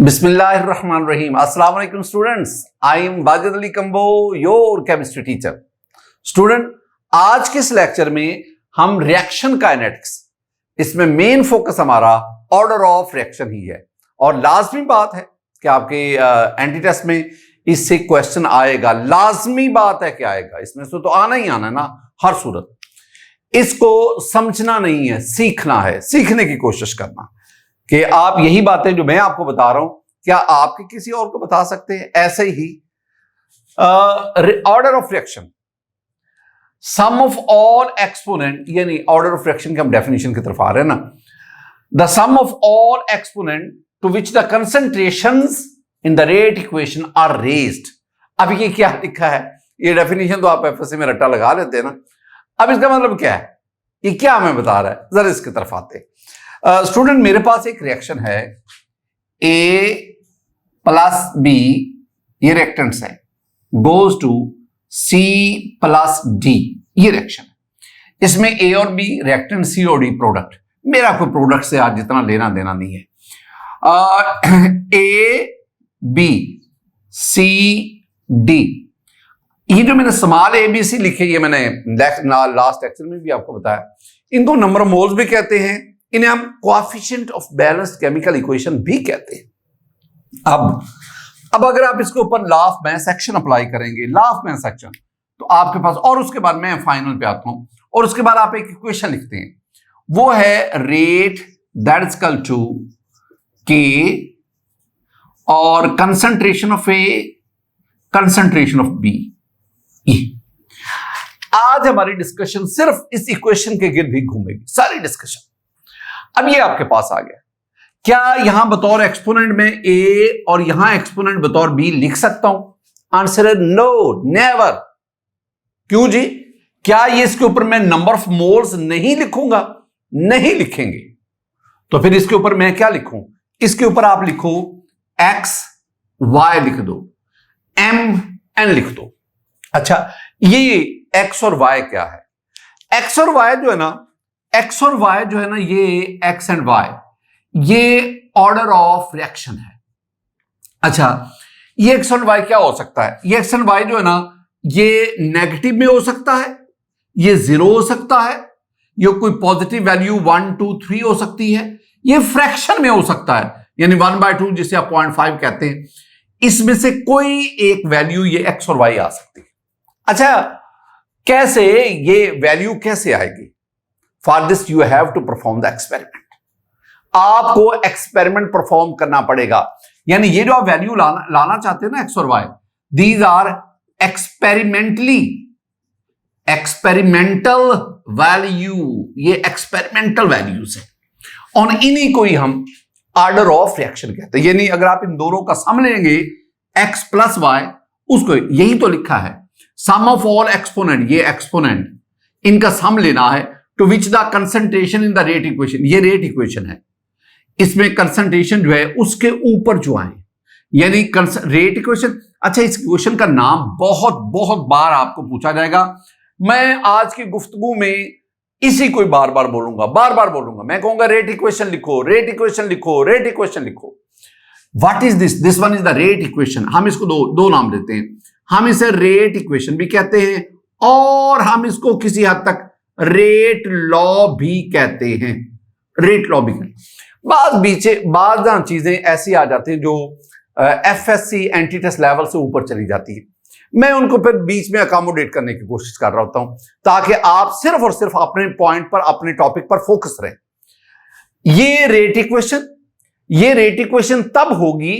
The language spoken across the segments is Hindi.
बिस्मिल्लाहिर्रहमानिर्रहीम। अस्सलाम वालेकुम students, I am Wajid Ali combo, your chemistry teacher. Student, आज के इस लेक्चर में हम रिएक्शन काइनेटिक्स, इसमें मेन फोकस हमारा ऑर्डर ऑफ रिएक्शन ही है। और लाजमी बात है कि आपके एंटी टेस्ट में इससे क्वेश्चन आएगा, लाजमी बात है कि आएगा, इसमें से तो आना ही आना है ना हर सूरत। इसको समझना नहीं है, सीखना है, सीखने की कोशिश करना कि आप यही बातें जो मैं आपको बता रहा हूं क्या आपके किसी और को बता सकते हैं। ऐसे ही order of reaction, sum of all exponent, यानी ऑर्डर ऑफ रिएक्शन के हम डेफिनेशन की तरफ आ रहे हैं ना। The sum of all exponent to which the concentrations in the rate equation are raised. अब ये क्या लिखा है, ये डेफिनेशन तो आप एफएससी में रट्टा लगा लेते हैं ना। अब इसका मतलब क्या है, ये क्या हमें बता रहा है, जरा इसकी तरफ आते हैं। स्टूडेंट, मेरे पास एक रिएक्शन है A प्लस B, ये रिएक्टेंट्स है, goes to C plus D, ये रिएक्शन है। इसमें A और B रिएक्टेंट, C और D प्रोडक्ट। मेरा कोई प्रोडक्ट से आज जितना लेना देना नहीं है। A B C D, ये जो मैंने स्मॉल ABC लिखे, ये मैंने लास्ट लेक्चर में भी आपको बताया। इनको नंबर ऑफ मोल्स भी कहते हैं, इन्हें हम coefficient of balanced chemical equation भी कहते हैं। अब अगर आप इसके ऊपर law of mass action apply करेंगे, लॉ ऑफ मैस एक्शन, तो आपके पास, और उसके बाद मैं फाइनल पे आता हूं, और उसके बाद आप एक इक्वेशन लिखते हैं, वो है rate that is equal to k और concentration of A, concentration of B. आज हमारी डिस्कशन सिर्फ इस इक्वेशन के गिर्द ही घूमेगी, सारी डिस्कशन। अब ये आपके पास आ गया, क्या यहां बतौर एक्सपोनेंट में A और यहां एक्सपोनेंट बतौर B लिख सकता हूं? आंसर है नो, नेवर। क्यों जी? क्या ये इसके ऊपर मैं नंबर ऑफ मोल्स नहीं लिखूंगा? नहीं लिखेंगे। तो फिर इसके ऊपर मैं क्या लिखूं? इसके ऊपर आप लिखो X Y लिख दो, M N लिख दो। अच्छा, ये X और Y क्या है? X और Y जो है ना, X और Y जो है ना, ये X एंड Y, ये ऑर्डर ऑफ रिएक्शन है। अच्छा, ये X और Y क्या हो सकता है? ये X एंड Y जो है ना, ये नेगेटिव में हो सकता है, ये 0 हो सकता है, ये कोई पॉजिटिव वैल्यू 1 2 3 हो सकती है, ये फ्रैक्शन में हो सकता है, यानी 1/2 जिसे आप 0.5 कहते हैं। इसमें से कोई एक वैल्यू ये X और Y आ सकती है। अच्छा, कैसे ये वैल्यू कैसे आएगी? For this you have to perform the experiment. आपको एक्सपेरिमेंट परफॉर्म करना पड़ेगा, यानी ये जो आप वैल्यू लाना चाहते हैं ना, X और Y, these are experimental value, ये एक्सपेरिमेंटल वैल्यूज है, और इन्हीं को ही हम ऑर्डर ऑफ रिएक्शन कहते हैं। यानी अगर आप इन दोनों का सम लेंगे X प्लस Y, उसको यही तो लिखा है, सम ऑफ ऑल एक्सपोनेंट, ये एक्सपोनेंट, इनका सम लेना है, to which the concentration in the rate equation, ये रेट इक्वेशन है, इसमें कंसंट्रेशन जो है उसके ऊपर जो आए, यानी रेट इक्वेशन। अच्छा, इस इक्वेशन का नाम बहुत बहुत बार आपको पूछा जाएगा। मैं आज की गुफ्तगू में इसी को बार बार बोलूंगा, मैं कहूंगा रेट इक्वेशन लिखो, रेट इक्वेशन लिखो, रेट इक्वेशन लिखो। What is this one is the rate equation. हम इसको दो नाम देते हैं, हम इसे रेट इक्वेशन भी कहते हैं, और हम इसको किसी हद तक रेट लॉ भी कहते हैं, रेट लॉ भी कहते हैं। बाद चीजें ऐसी आ जाती हैं जो एफएससी एंटी टेस्ट लेवल से ऊपर चली जाती है, मैं उनको फिर बीच में अकोमोडेट करने की कोशिश कर रहा होता हूं, ताकि आप सिर्फ और सिर्फ अपने पॉइंट पर, अपने टॉपिक पर फोकस रहें। ये रेट इक्वेशन तब होगी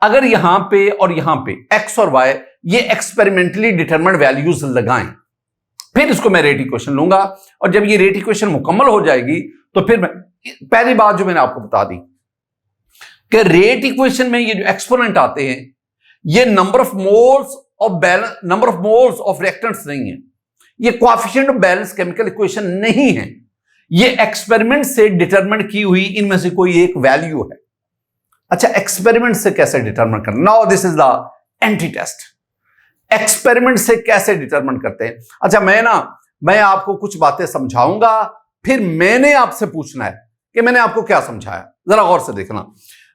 अगर यहां पे और यहां पे X और Y ये एक्सपेरिमेंटली डिटरमाइंड वैल्यूज लगाएं, फिर इसको मैं रेट इक्वेशन लूंगा। और जब ये रेट इक्वेशन मुकम्मल हो जाएगी, तो फिर मैं, पहली बात जो मैंने आपको बता दी कि रेट इक्वेशन में ये जो एक्सपोनेंट आते हैं, ये number of moles of reactants नहीं है, ये coefficient of balance chemical equation नहीं है, ये एक्सपेरिमेंट से डिटरमाइन की हुई इनमें से कोई एक वैल्यू है। अच्छा, एक्सपेरिमेंट से कैसे डिटरमाइन करना? Now this is the anti test. Experiment से कैसे डिटरमाइन करते हैं? अच्छा, मैं आपको कुछ बातें समझाऊंगा, फिर मैंने आपसे पूछना है कि मैंने आपको क्या समझाया। जरा गौर से देखना।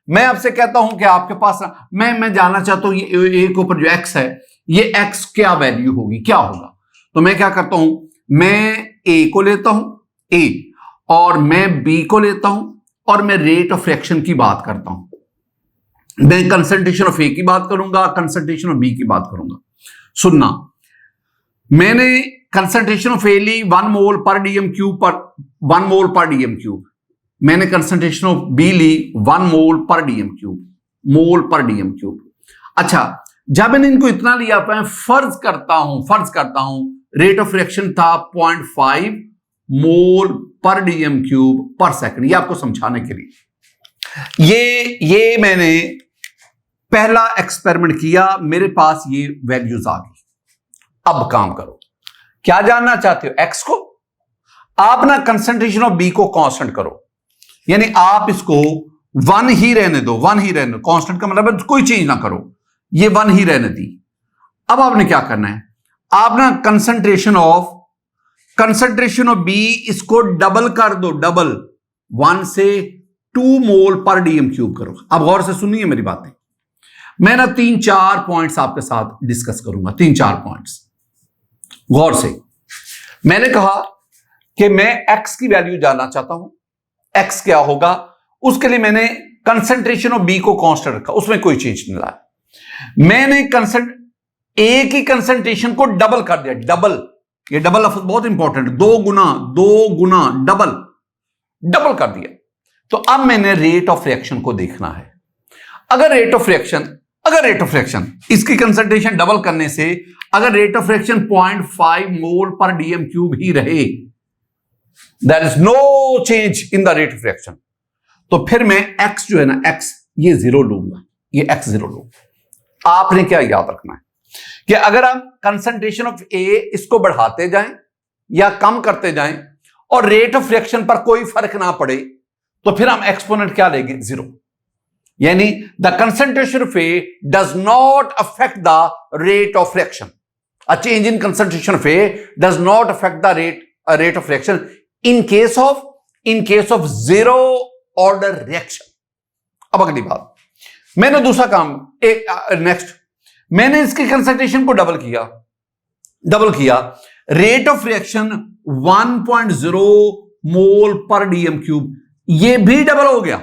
मैं आपसे कहता हूं कि आपके पास मैं जानना चाहता हूं ये ए के ऊपर जो एक्स है, ये एक्स क्या वैल्यू होगी, क्या होगा। तो मैं क्या करता हूं, मैं ए को लेता हूं ए, और मैं बी को लेता हूं, और मैं रेट ऑफ रिएक्शन की बात करता हूं। मैं कंसंट्रेशन ऑफ ए की बात करूंगा, कंसंट्रेशन ऑफ बी की बात करूंगा। सुनना, मैंने कंसंट्रेशन ऑफ ए ली 1 मोल पर डीएम क्यूब पर 1 मोल पर डीएम क्यूब। मैंने कंसंट्रेशन ऑफ बी ली 1 मोल पर डीएम क्यूब, मोल पर डीएम क्यूब। अच्छा, जब मैंने इनको इतना लिया, मैं फर्ज करता हूं रेट ऑफ रिएक्शन था 0.5 मोल पर डीएम क्यूब पर सेकंड। ये आपको समझाने के लिए ये मैंने पहला एक्सपेरिमेंट किया, मेरे पास ये वैल्यूज आ गई। अब काम करो, क्या जानना चाहते हो, एक्स को। आप ना कंसंट्रेशन ऑफ बी को कांस्टेंट करो, यानी आप इसको 1 ही रहने दो, 1 ही रहने दो। कांस्टेंट का मतलब है कोई चेंज ना करो, ये 1 ही रहने दी। अब आपने क्या करना है, आप ना कंसंट्रेशन ऑफ बी इसको डबल कर दो, डबल 1 से 2 मोल पर डीएम क्यूब करो। अब गौर से सुनिए मेरी बातें, मैं ना 3-4 पॉइंट्स आपके साथ डिस्कस करूंगा, 3-4 पॉइंट्स। गौर से, मैंने कहा कि मैं एक्स की वैल्यू जानना चाहता हूं, एक्स क्या होगा, उसके लिए मैंने कंसंट्रेशन ऑफ बी को कांस्टेंट रखा, उसमें कोई चेंज नहीं लाया। मैंने ए की कंसंट्रेशन को डबल कर दिया, डबल, ये डबल लफ्ज बहुत इंपॉर्टेंट, 2 गुना डबल कर दिया। तो अब मैंने रेट ऑफ रिएक्शन को देखना है। अगर रेट ऑफ रिएक्शन इसकी कंसंट्रेशन डबल करने से अगर रेट ऑफ रिएक्शन 0.5 मोल पर डीएम क्यूब ही रहे, there is no change in the rate of reaction, तो फिर मैं एक्स जो है ना, एक्स ये 0 लूंगा, ये एक्स 0 लूंगा। आपने क्या याद रखना है कि अगर हम कंसंट्रेशन ऑफ ए इसको बढ़ाते जाएं या कम करते जाएं और रेट ऑफ रिएक्शन पर कोई फर्क ना पड़े, तो फिर हम एक्सपोनेंट क्या लेंगे, 0। यानी the concentration of A does not affect the rate of reaction. A change in concentration of A does not affect the rate of reaction in case of 0 order reaction. अब अगली बात, मैंने दूसरा काम, नेक्स्ट मैंने इसकी कंसंट्रेशन को डबल किया, रेट ऑफ रिएक्शन 1.0 मोल पर डीएम क्यूब, ये भी डबल हो गया।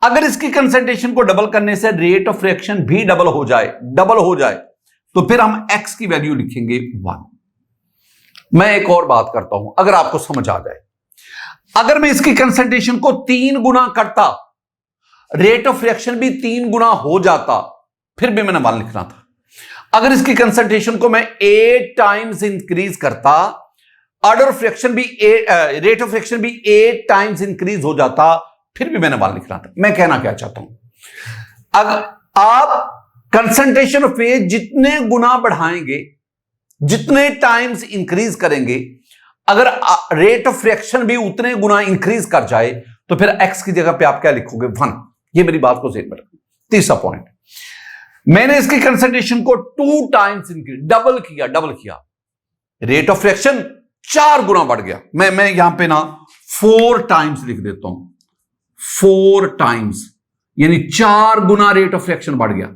अगर इसकी कंसंट्रेशन को डबल करने से रेट ऑफ रिएक्शन भी डबल हो जाए, तो फिर हम एक्स की वैल्यू लिखेंगे 1। मैं एक और बात करता हूं, अगर आपको समझ आ जाए, अगर मैं इसकी कंसंट्रेशन को 3 गुना करता, रेट ऑफ रिएक्शन भी 3 गुना हो जाता, फिर भी मैंने 1 लिखना था। अगर इसकी कंसंट्रेशन को मैं 8 टाइम्स इंक्रीज करता, ऑर्डर ऑफ रिएक्शन भी रेट ऑफ रिएक्शन भी 8 टाइम्स इंक्रीज हो जाता, फिर भी मैंने 1 लिखना था। मैं कहना क्या चाहता हूं, अगर आप कंसंट्रेशन ऑफ ए जितने गुना बढ़ाएंगे, जितने टाइम्स इंक्रीज करेंगे, अगर रेट ऑफ रिएक्शन भी उतने गुना इंक्रीज कर जाए, तो फिर एक्स की जगह पे आप क्या लिखोगे, 1। ये मेरी बात को ज़हन में रखना। तीसरा पॉइंट, मैंने इसकी कंसंट्रेशन को 2 टाइम्स इंक्रीज, डबल किया, रेट ऑफ रिएक्शन 4 गुना बढ़ गया। मैं यहां पे ना 4 टाइम्स लिख देता हूं, 4 टाइम्स, यानी 4 गुना रेट ऑफ रिएक्शन बढ़ गया।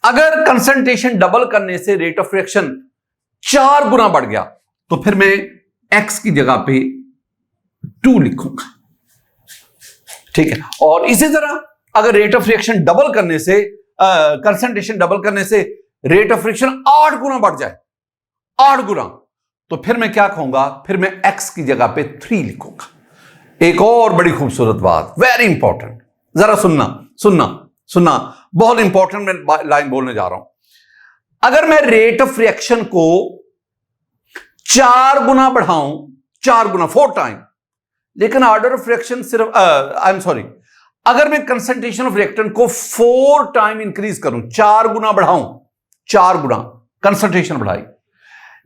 अगर कंसंट्रेशन डबल करने से रेट ऑफ रिएक्शन 4 गुना बढ़ गया, तो फिर मैं एक्स की जगह पे 2 लिखूंगा, ठीक है। और इसी तरह अगर रेट ऑफ रिएक्शन डबल करने से, कंसंट्रेशन डबल करने से रेट ऑफ रिएक्शन 8 गुना बढ़ जाए, 8 गुना, तो फिर मैं क्या कहूंगा, फिर मैं एक्स की जगह पे 3 लिखूंगा। एक और बड़ी खूबसूरत बात, वेरी इंपॉर्टेंट, जरा सुनना, बहुत इंपॉर्टेंट मैं लाइन बोलने जा रहा हूं। अगर मैं रेट ऑफ रिएक्शन को 4 गुना बढ़ाऊं, 4 गुना 4 टाइम, लेकिन ऑर्डर ऑफ रिएक्शन सिर्फ अगर मैं कंसंट्रेशन ऑफ रिएक्टेंट को 4 टाइम इंक्रीज करूं, 4 गुना बढ़ाऊं, 4 गुना कंसंट्रेशन बढ़ाई,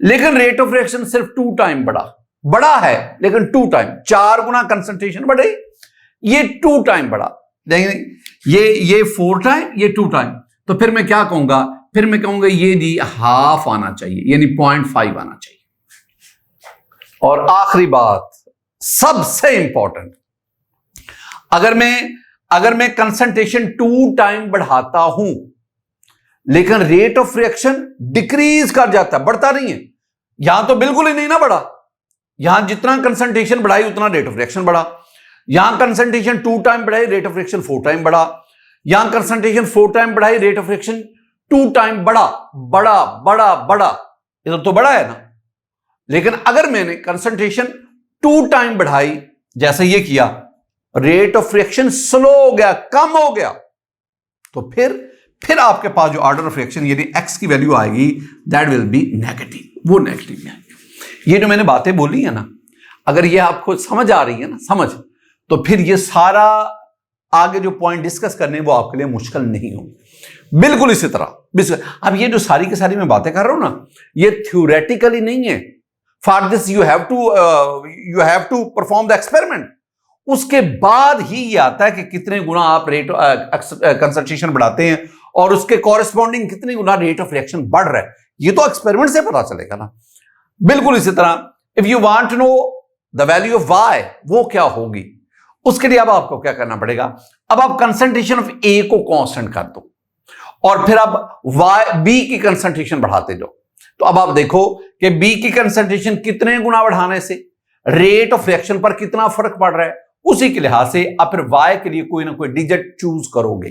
लेकिन रेट ऑफ रिएक्शन सिर्फ 2 टाइम बड़ा है, लेकिन 2 टाइम, 4 गुना कंसंट्रेशन बढ़ी, ये 2 टाइम बढ़ा, लेकिन ये 4 टाइम, ये 2 टाइम, तो फिर मैं क्या कहूंगा, फिर मैं कहूंगा ये जी हाफ आना चाहिए, यानी 0.5 आना चाहिए। और आखिरी बात, सबसे इंपॉर्टेंट, अगर मैं अगर मैं कंसंट्रेशन 2 टाइम बढ़ाता हूं लेकिन रेट ऑफ रिएक्शन डिक्रीज कर जाता है, बढ़ता नहीं है। यहां तो बिल्कुल ही नहीं ना बढ़ा, यहां जितना कंसंट्रेशन बढ़ाई उतना रेट ऑफ रिएक्शन बढ़ा। यहां कंसंट्रेशन 2 टाइम बढ़ाई, रेट ऑफ रिएक्शन 4 टाइम बढ़ा। यहां कंसंट्रेशन 4 टाइम बढ़ाई, रेट ऑफ रिएक्शन 2 टाइम बढ़ा। बड़ा बड़ा बड़ा, इधर तो बड़ा है ना। लेकिन अगर मैंने कंसंट्रेशन 2 टाइम बढ़ाई, जैसे ये किया, रेट ऑफ रिएक्शन स्लो हो गया, कम हो गया, तो फिर आपके पास जो ऑर्डर ऑफ रिएक्शन यानी एक्स की वैल्यू आएगी, दैट विल बी नेगेटिव, वो नेगेटिव है। ये जो मैंने बातें बोली है ना, अगर ये आपको समझ आ रही है ना, समझ, तो फिर ये सारा आगे जो पॉइंट डिस्कस करने वो आपके लिए मुश्किल नहीं होंगे। बिल्कुल इसी तरह अब ये जो सारी की सारी मैं बातें कर रहा हूं ना, ये थ्योरेटिकली नहीं है। For this you have to perform the experiment. उसके बाद ही ये आता है कि कितने गुना आप रेट कंसंट्रेशन बढ़ाते हैं और उसके कॉरेस्पॉन्डिंग कितने गुना रेट ऑफ रिएक्शन बढ़ रहा है, ये तो एक्सपेरिमेंट से पता चलेगा ना। बिल्कुल इसी तरह if you want to know the value of Y, वो क्या होगी, उसके लिए अब आपको क्या करना पड़ेगा, अब आप कंसंट्रेशन ऑफ ए को कांस्टेंट कर दो और फिर आप बी की कंसंट्रेशन बढ़ाते जाओ। तो अब आप देखो कि बी की कंसंट्रेशन कितने गुना बढ़ाने से रेट ऑफ रिएक्शन पर कितना फर्क पड़ रहा है, उसी के लिहाज से आप फिर वाई के लिए कोई ना कोई डिजिट चूज करोगे।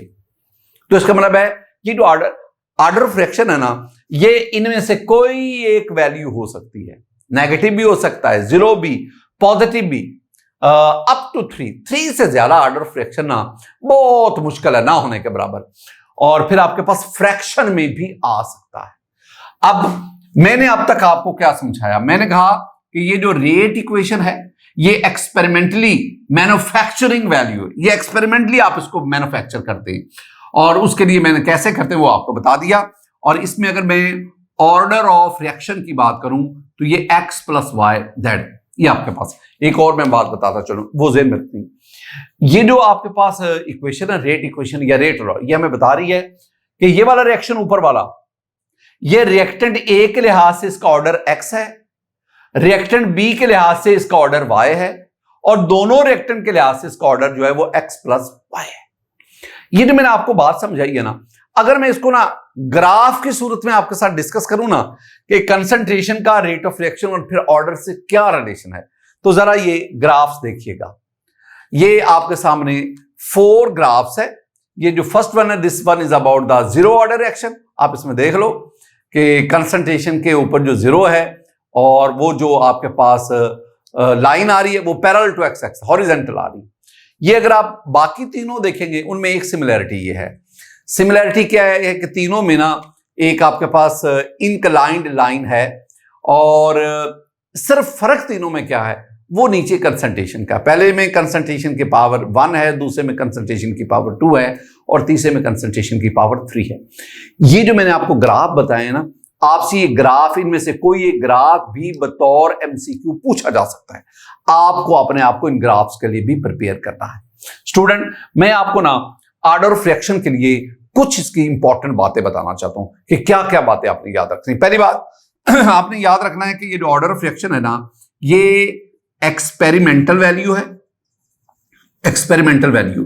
तो इसका मतलब है कि जो ऑर्डर ऑफ रिएक्शन है ना, ये इनमें से कोई एक वैल्यू हो सकती है, नेगेटिव भी हो सकता है, 0 भी, पॉजिटिव भी, अप टू 3 से ज्यादा ऑर्डर ऑफ रिएक्शन ना बहुत मुश्किल है, ना होने के बराबर। और फिर आपके पास फ्रैक्शन में भी आ सकता है। अब मैंने अब तक आपको क्या समझाया, मैंने कहा कि ये जो रेट इक्वेशन है ये एक्सपेरिमेंटली मैन्युफैक्चरिंग वैल्यू है, ये एक्सपेरिमेंटली आप इसको मैन्युफैक्चर करते हैं और उसके लिए मैंने कैसे करते हैं वो आपको बता दिया। और इसमें अगर मैं ऑर्डर ऑफ रिएक्शन की बात करूं तो ये x प्लस वाई जेड, ये आपके पास एक और मैं बात बताता चलूं, वो ज़हन में रखनी। ये जो आपके पास इक्वेशन है, रेट इक्वेशन या रेट लॉ, ये हमें बता रही है कि ये वाला रिएक्शन ऊपर वाला, ये रिएक्टेंट ए के लिहाज से इसका ऑर्डर x है, रिएक्टेंट बी के लिहाज से इसका ऑर्डर y है, और दोनों रिएक्टेंट के लिहाज से इसका ऑर्डर जो है वो x प्लस वाई है। ये जो मैंने आपको बात समझाई है ना, अगर मैं इसको ना ग्राफ की सूरत में आपके साथ डिस्कस करूं ना कि कंसंट्रेशन का रेट ऑफ रिएक्शन और फिर ऑर्डर से क्या रिलेशन है, तो जरा ये ग्राफ्स देखिएगा। ये आपके सामने 4 ग्राफ्स है। ये जो फर्स्ट वन है, this one is about the zero order reaction. आप इसमें देख लो कि कंसंट्रेशन के ऊपर जो जीरो है और वो जो आपके पास लाइन आ रही है वो parallel to X axis, horizontal आ रही है। ये अगर आप बाकी तीनों देखेंगे उनमें एक सिमिलरिटी ये है। सिमिलरिटी क्या है कि तीनों में ना एक आपके पास इंक्लाइंड लाइन है और सिर्फ फर्क तीनों में क्या है, वो नीचे कंसंट्रेशन का, पहले में कंसंट्रेशन की पावर 1 है, दूसरे में कंसंट्रेशन की पावर 2 है और तीसरे में कंसंट्रेशन की पावर 3 है। ये जो मैंने आपको ग्राफ बताए ना, आपसे ये ग्राफ, इनमें से कोई एक ग्राफ भी बतौर एमसीक्यू पूछा जा सकता है। आपको अपने आप को इन ग्राफ्स के लिए भी प्रिपेयर करना है। स्टूडेंट, मैं आपको ना ऑर्डर ऑफ रिएक्शन के लिए कुछ इसकी इंपॉर्टेंट बातें बताना चाहता हूं कि क्या क्या बातें आपने याद रखनी। पहली बात आपने याद रखना है कि ये जो ऑर्डर ऑफ रिएक्शन है ना, ये एक्सपेरिमेंटल वैल्यू है। एक्सपेरिमेंटल वैल्यू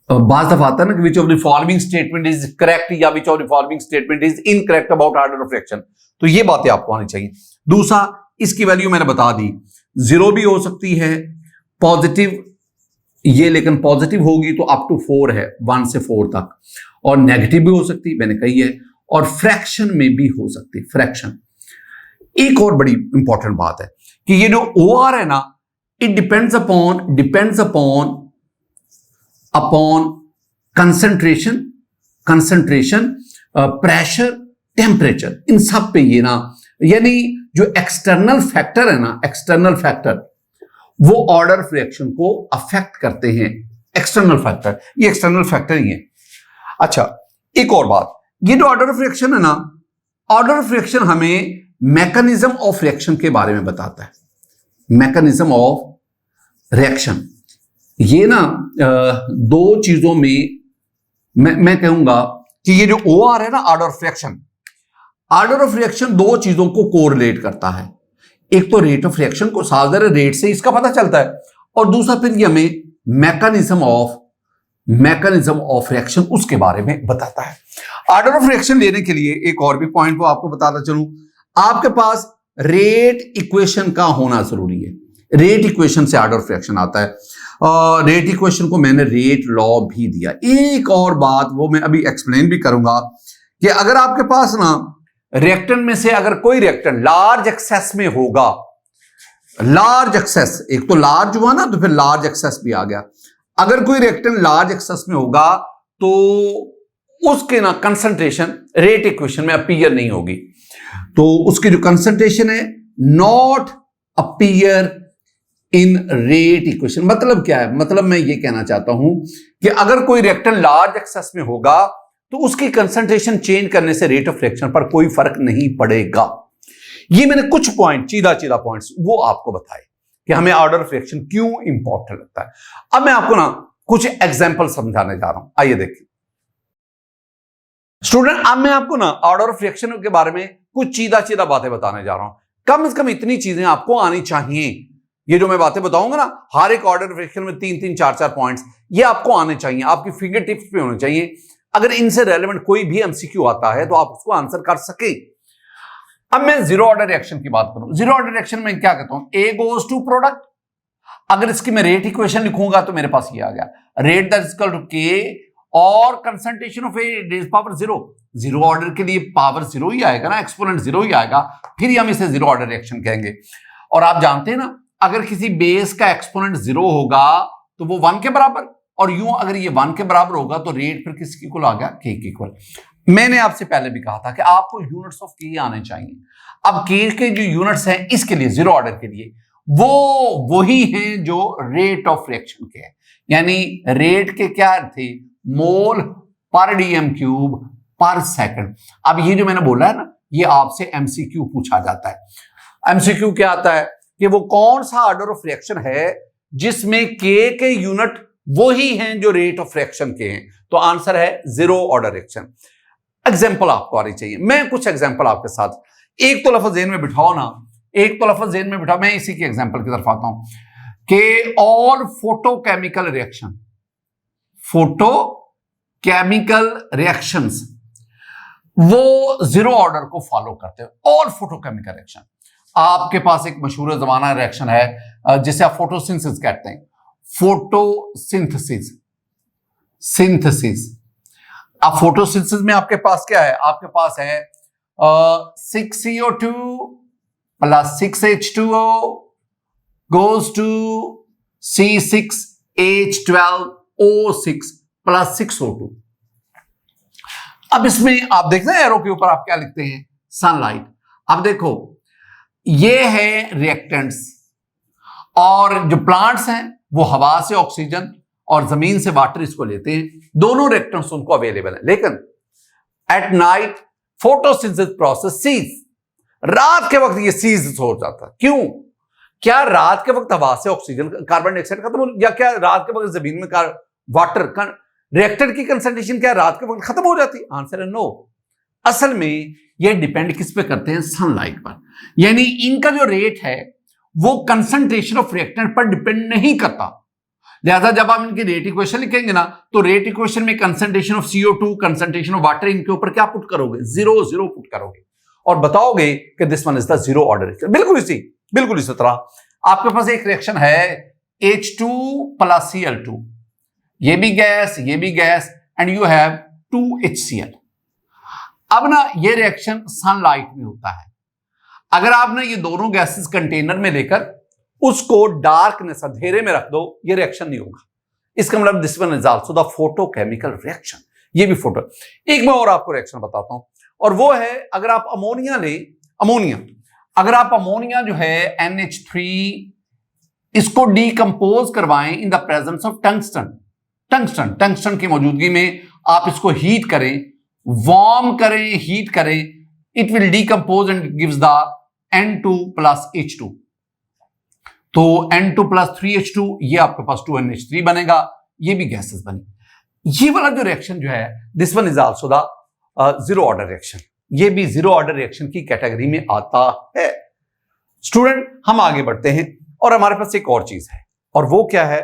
बात दफा आता है ना कि which of the following statement is correct या which of the following statement is incorrect about order of reaction, तो ये बातें आपको आनी चाहिए। दूसरा, इसकी वैल्यू मैंने बता दी, 0 भी हो सकती है, पॉजिटिव ये, लेकिन पॉजिटिव होगी तो अप टू 4 है, 1 से 4 तक, और नेगेटिव भी हो सकती है, मैंने कही है, और फ्रैक्शन में भी हो सकती है, फ्रैक्शन। एक और बड़ी इंपॉर्टेंट बात है कि ये जो OR है ना, it depends upon concentration, pressure, temperature, इन सब पे ये ना, यानी जो एक्सटर्नल फैक्टर है ना, एक्सटर्नल फैक्टर वो ऑर्डर ऑफ रिएक्शन को अफेक्ट करते हैं। एक्सटर्नल फैक्टर, ये एक्सटर्नल फैक्टर ही है। अच्छा, एक और बात, ये जो ऑर्डर ऑफ रिएक्शन है ना, ऑर्डर ऑफ रिएक्शन हमें मैकेनिज्म ऑफ रिएक्शन के बारे में बताता है। मैकेनिज्म ऑफ रिएक्शन ये ना 2 चीजों में मैं कहूंगा कि ये जो OR है ना, ऑर्डर ऑफ रिएक्शन 2 चीजों को कोरिलेट करता है। एक तो रेट ऑफ रिएक्शन को, साधारण रेट से इसका पता चलता है, और दूसरा फिर ये हमें mechanism of mechanism of reaction उसके बारे में बताता है। ऑर्डर ऑफ रिएक्शन लेने के लिए एक और भी पॉइंट को आपको बताता चलूं, आपके पास रेट इक्वेशन का होना जरूरी है। रेट इक्वेशन से ऑर्डर ऑफ रिएक्शन आता है। रेट इक्वेशन को मैंने रेट लॉ भी दिया। एक और बात वो मैं अभी एक्सप्लेन भी करूंगा कि अगर आपके पास ना रिएक्टेंट में से अगर कोई रिएक्टेंट लार्ज एक्सेस में होगा, लार्ज एक्सेस, एक तो लार्ज हुआ ना तो फिर लार्ज एक्सेस भी आ गया। अगर कोई रिएक्टेंट लार्ज एक्सेस में होगा तो उसके ना कंसंट्रेशन रेट इक्वेशन में अपीयर नहीं होगी। तो उसकी जो कंसंट्रेशन है not appear in rate equation. मतलब क्या है? मतलब मैं ये कहना चाहता हूं कि अगर कोई रिएक्टेंट लार्ज एक्सेस में होगा तो उसकी कंसंट्रेशन चेंज करने से रेट ऑफ रिएक्शन पर कोई फर्क नहीं पड़ेगा। ये मैंने कुछ पॉइंट सीधा पॉइंट्स वो आपको बताए कि हमें ऑर्डर ऑफ रिएक्शन क्यों इंपॉर्टेंट लगता है। अब मैं आपको ना कुछ एग्जांपल समझाने जा रहा हूं, आइए देखिए स्टूडेंट। अब मैं आपको ना ऑर्डर ऑफ रिएक्शन के बारे में कुछ सीधा बातें बताने जा रहा हूं। कम से कम इतनी चीजें आपको आनी चाहिए। ये जो मैं बातें बताऊंगा ना, हर एक ऑर्डर ऑफ रिएक्शन में 3-3, 4-4 पॉइंट्स ये आपको आने चाहिए, आपकी फिंगर टिप्स पे होने चाहिए। अगर इनसे रेलेवेंट कोई भी एमसीक्यू आता है तो आप उसको आंसर कर सके। अब मैं जीरो ऑर्डर रिएक्शन की बात करूं। जीरो ऑर्डर रिएक्शन में क्या कहता हूं? A goes to product. अगर इसकी मैं रेट इक्वेशन लिखूंगा तो मेरे पास ये आ गया, rate that is equal to k और concentration of A is power zero. Zero order के लिए पावर जीरो ही आएगा ना, एक्सपोनेंट जीरो ही आएगा, फिर हम इसे जीरो ऑर्डर रिएक्शन कहेंगे। और आप जानते हैं ना, अगर किसी बेस का एक्सपोनेंट जीरो होगा तो वो 1 के बराबर, और यूं अगर ये 1 के बराबर होगा तो रेट फिर किसके इक्वल आ गया? के के इक्वल। मैंने आपसे पहले भी कहा था कि आपको यूनिट्स ऑफ के आने चाहिए। अब के के जो यूनिट्स हैं इसके लिए जीरो ऑर्डर के लिए वो वही हैं जो रेट ऑफ रिएक्शन के हैं। यानी रेट के क्या थे? मोल पर डीएम क्यूब पर सेकंड। अब ये जो मैंने बोला है ना, ये आपसे एमसीक्यू पूछा जाता है। एमसीक्यू क्या आता है कि वो कौन सा ऑर्डर ऑफ रिएक्शन है जिसमें के यूनिट वही हैं जो रेट ऑफ रिएक्शन के हैं। तो आंसर है जीरो ऑर्डर रिएक्शन। एग्जांपल आपको आनी चाहिए। मैं कुछ एग्जांपल आपके साथ, एक तो लफ्ज ज़हन में बिठाओ ना, एक तो लफ्ज ज़हन में बिठाओ। मैं इसी की एग्जांपल की तरफ आता हूं कि all photochemical reaction, photochemical reactions वो जीरो ऑर्डर को फॉलो करते हैं। ऑल फोटोकेमिकल रिएक्शन, आपके पास एक मशहूर जमाना रिएक्शन है जिसे आप फोटोसिंथेसिस कहते हैं। Photosynthesis, synthesis. अब फोटोसिंथेसिस में आपके पास क्या है? आपके पास है 6CO2 plus 6H2O goes to C6H12O6 plus 6O2। अब इसमें आप देखते हैं एरो के ऊपर आप क्या लिखते हैं? सनलाइट। अब देखो ये है रिएक्टेंट्स, और जो प्लांट्स हैं वो हवा से ऑक्सीजन और जमीन से वाटर इसको लेते हैं। दोनों रिएक्टेंट्स उनको अवेलेबल है, लेकिन at night photosynthesis process cease. रात के वक्त ये सीज हो जाता है। क्यों? क्या रात के वक्त हवा से ऑक्सीजन कार्बन डाइऑक्साइड खत्म हो, या क्या रात के वक्त जमीन में वाटर रिएक्टेंट की कंसंट्रेशन क्या रात के वक्त खत्म हो जाती? आंसर है नो। असल में ये डिपेंड किस पे करते हैं? सनलाइट पर। यानी इनका जो रेट है वो कंसंट्रेशन ऑफ रिएक्टेंट पर डिपेंड नहीं करता। लिहाजा जब आप इनकी रेट इक्वेशन लिखेंगे ना, तो रेट इक्वेशन में concentration of CO2, concentration of water, इनके ऊपर क्या पुट करोगे? 0 पुट करोगे और बताओगे कि this one is the zero order reaction. बिल्कुल इसी तरह आपके पास एक रिएक्शन है H2 plus Cl2, ये भी gas and you have 2HCl। अब ना ये रिएक्शन सनलाइट में होता है। अगर आपने ये दोनों गैसेस कंटेनर में लेकर उसको डार्कनेस अंधेरे में रख दो, ये रिएक्शन नहीं होगा। इसका मतलब this one is also the photochemical reaction. ये भी फोटो। एक मैं और आपको रिएक्शन बताता हूं, और वो है अगर आप अमोनिया ले, अगर आप अमोनिया जो है NH3 इसको डीकंपोज करवाएं in the presence of tungsten की मौजूदगी में आप इसको हीट करें, वार्म करें, हीट करें, it will decompose and gives the N2 plus H2। तो N2 plus 3H2 ये आपके पास 2NH3 बनेगा। ये भी गैसेस बनी। ये वाला जो रिएक्शन जो है this one is also the zero order reaction. ये भी जीरो ऑर्डर रिएक्शन की कैटेगरी में आता है। स्टूडेंट हम आगे बढ़ते हैं और हमारे पास एक और चीज है, और वो क्या है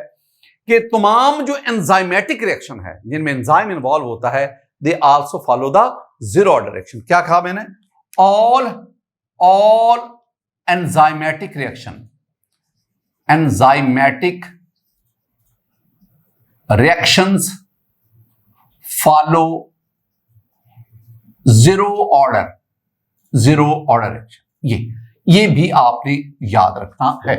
कि तमाम जो एंजाइमेटिक रिएक्शन है जिनमें एंजाइम इन्वॉल्व होता है, they also follow the zero order reaction. क्या कहा मैंने? All enzymatic reaction, enzymatic reactions follow zero order reaction. ये भी आपने याद रखना है।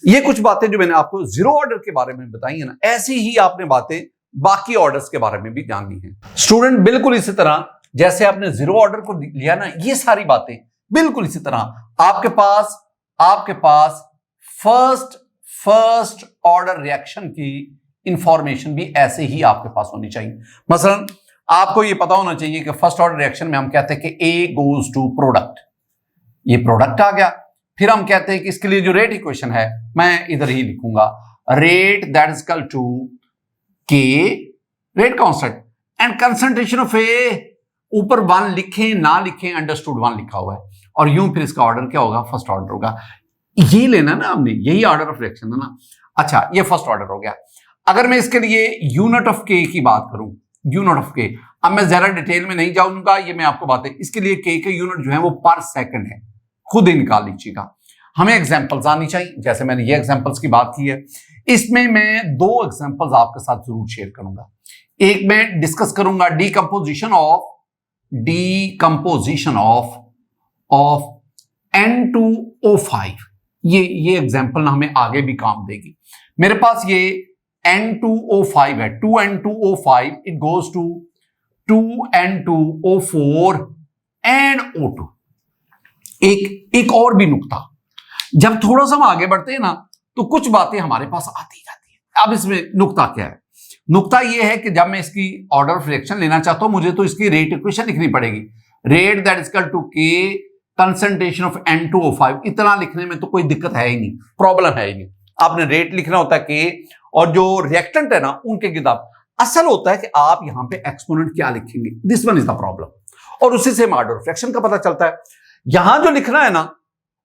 ये कुछ बातें जो मैंने आपको जीरो ऑर्डर के बारे में बताई है ना, ऐसी ही आपने बातें बाकी ऑर्डर्स के बारे में भी जाननी है स्टूडेंट। बिल्कुल इसी तरह जैसे आपने जीरो ऑर्डर को लिया ना, ये सारी बातें बिल्कुल इसी तरह आपके पास फर्स्ट ऑर्डर रिएक्शन की इंफॉर्मेशन भी ऐसे ही आपके पास होनी चाहिए। मसलन आपको ये पता होना चाहिए कि फर्स्ट ऑर्डर रिएक्शन में हम कहते हैं कि ए गोज टू प्रोडक्ट, ये प्रोडक्ट आ गया। फिर हम कहते हैं कि इसके लिए जो रेट इक्वेशन है मैं इधर ही लिखूंगा, rate that is equal to K rate constant and concentration of A, ऊपर 1 लिखें ना लिखें, अंडरस्टूड 1 लिखा हुआ है, और यूं फिर इसका ऑर्डर क्या होगा? फर्स्ट ऑर्डर होगा। ये लेना ना हमने, यही ऑर्डर ऑफ रिएक्शन है ना। अच्छा, ये फर्स्ट ऑर्डर हो गया। अगर मैं इसके लिए यूनिट ऑफ के की बात करूं, यूनिट ऑफ के, अब मैं ज्यादा डिटेल में नहीं जाऊंगा, ये मैं आपको बातें, इसके लिए के यूनिट जो है वो पर सेकंड है, खुद ही निकाल लीजिएगा। हमें एग्जांपल्स आनी चाहिए, जैसे मैंने ये एग्जांपल्स की बात की है, इसमें मैं 2 एग्जांपल्स आपके साथ जरूर शेयर करूंगा। एक मैं डिस्कस करूंगा डीकंपोजिशन ऑफ N2O5। ये एग्जांपल ना हमें आगे भी काम देगी। मेरे पास ये N2O5 है, 2N2O5 it goes to 2N2O4 and O2। एक और भी नुक्ता, जब थोड़ा सा हम आगे बढ़ते हैं ना तो कुछ बातें हमारे पास आती जाती है। अब इसमें नुक्ता क्या है? नुक्ता यह है कि जब मैं इसकी ऑर्डर ऑफ रिएक्शन लेना चाहता हूं, मुझे तो इसकी रेट इक्वेशन लिखनी पड़ेगी, rate that is equal to k concentration of N2O5। इतना लिखने में तो कोई दिक्कत है ही नहीं, प्रॉब्लम है ही नहीं। आपने रेट लिखना होता है के, और जो रिएक्टेंट है ना उनके गिदाब। असल होता है कि आप यहां पे एक्सपोनेंट क्या लिखेंगे, this one is the problem, और उसी से ऑर्डर ऑफ रिएक्शन का पता चलता है। यहां जो लिखना है ना